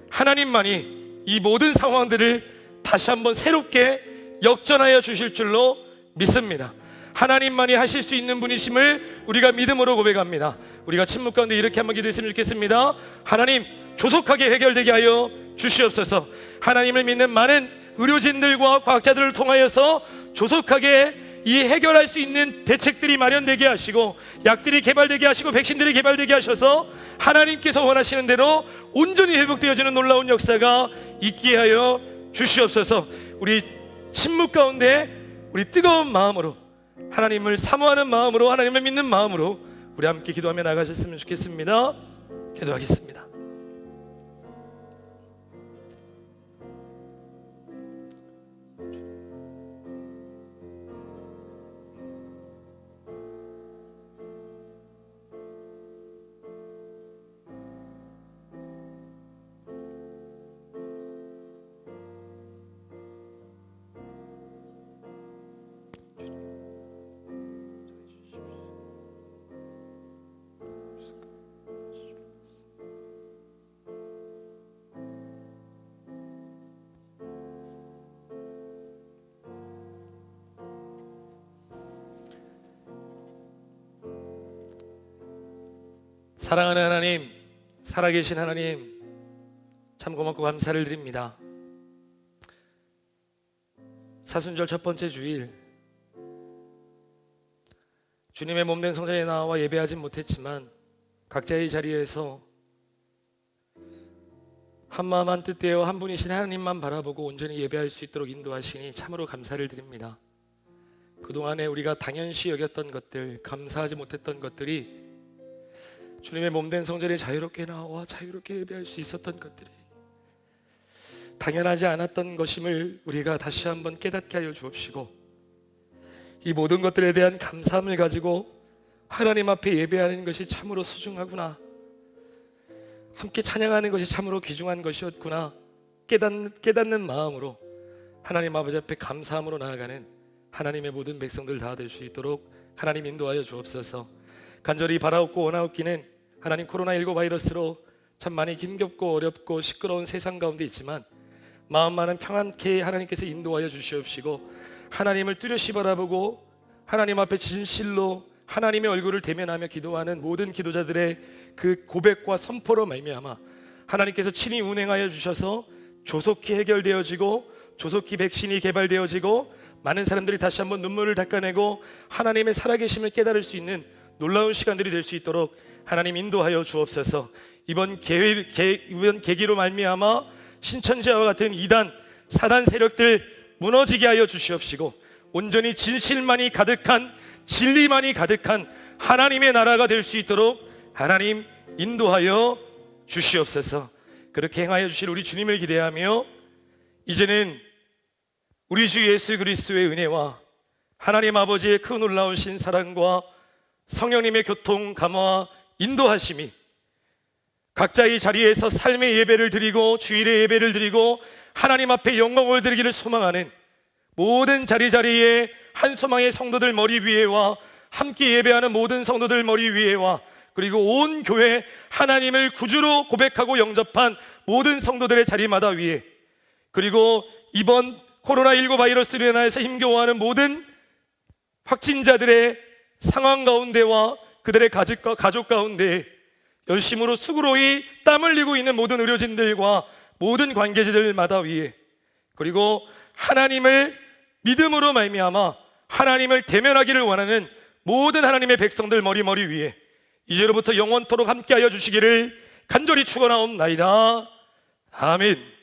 하나님만이 이 모든 상황들을 다시 한번 새롭게 역전하여 주실 줄로 믿습니다. 하나님만이 하실 수 있는 분이심을 우리가 믿음으로 고백합니다. 우리가 침묵 가운데 이렇게 한번 기도했으면 좋겠습니다. 하나님, 조속하게 해결되게 하여 주시옵소서. 하나님을 믿는 많은 의료진들과 과학자들을 통하여서 조속하게 이 해결할 수 있는 대책들이 마련되게 하시고, 약들이 개발되게 하시고, 백신들이 개발되게 하셔서 하나님께서 원하시는 대로 온전히 회복되어지는 놀라운 역사가 있게 하여 주시옵소서. 우리 침묵 가운데 우리 뜨거운 마음으로, 하나님을 사모하는 마음으로, 하나님을 믿는 마음으로 우리 함께 기도하며 나가셨으면 좋겠습니다. 기도하겠습니다. 사랑하는 하나님, 살아계신 하나님, 참 고맙고 감사를 드립니다. 사순절 첫 번째 주일, 주님의 몸된 성전에 나와 예배하진 못했지만 각자의 자리에서 한마음 한뜻되어 한 분이신 하나님만 바라보고 온전히 예배할 수 있도록 인도하시니 참으로 감사를 드립니다. 그동안에 우리가 당연시 여겼던 것들, 감사하지 못했던 것들이 주님의 몸된 성전에 자유롭게 나와 자유롭게 예배할 수 있었던 것들이 당연하지 않았던 것임을 우리가 다시 한번 깨닫게 하여 주옵시고, 이 모든 것들에 대한 감사함을 가지고 하나님 앞에 예배하는 것이 참으로 소중하구나, 함께 찬양하는 것이 참으로 귀중한 것이었구나 깨닫는 마음으로 하나님 아버지 앞에 감사함으로 나아가는 하나님의 모든 백성들 다 될 수 있도록 하나님 인도하여 주옵소서. 간절히 바라옵고 원하옵기는 하나님, 코로나19 바이러스로 참 많이 힘겹고 어렵고 시끄러운 세상 가운데 있지만 마음만은 평안케 하나님께서 인도하여 주시옵시고, 하나님을 뚜렷이 바라보고 하나님 앞에 진실로 하나님의 얼굴을 대면하며 기도하는 모든 기도자들의 그 고백과 선포로 말미암아 하나님께서 친히 운행하여 주셔서 조속히 해결되어지고 조속히 백신이 개발되어지고 많은 사람들이 다시 한번 눈물을 닦아내고 하나님의 살아계심을 깨달을 수 있는 놀라운 시간들이 될 수 있도록 하나님 인도하여 주옵소서. 이번 계기로 말미암아 신천지와 같은 이단 사단 세력들 무너지게 하여 주시옵시고, 온전히 진실만이 가득한, 진리만이 가득한 하나님의 나라가 될 수 있도록 하나님 인도하여 주시옵소서. 그렇게 행하여 주실 우리 주님을 기대하며, 이제는 우리 주 예수 그리스도의 은혜와 하나님 아버지의 큰 놀라우신 사랑과 성령님의 교통 감화 인도하심이 각자의 자리에서 삶의 예배를 드리고 주일의 예배를 드리고 하나님 앞에 영광을 드리기를 소망하는 모든 자리자리에 한 소망의 성도들 머리 위에와 함께 예배하는 모든 성도들 머리 위에와 그리고 온 교회 하나님을 구주로 고백하고 영접한 모든 성도들의 자리마다 위에, 그리고 이번 코로나19 바이러스로 인하여서 힘겨워하는 모든 확진자들의 상황 가운데와 그들의 가족 가운데 열심으로 수고로이 땀 흘리고 있는 모든 의료진들과 모든 관계자들마다 위에, 그리고 하나님을 믿음으로 말미암아 하나님을 대면하기를 원하는 모든 하나님의 백성들 머리 위에 이제로부터 영원토록 함께하여 주시기를 간절히 축원하옵나이다. 아멘.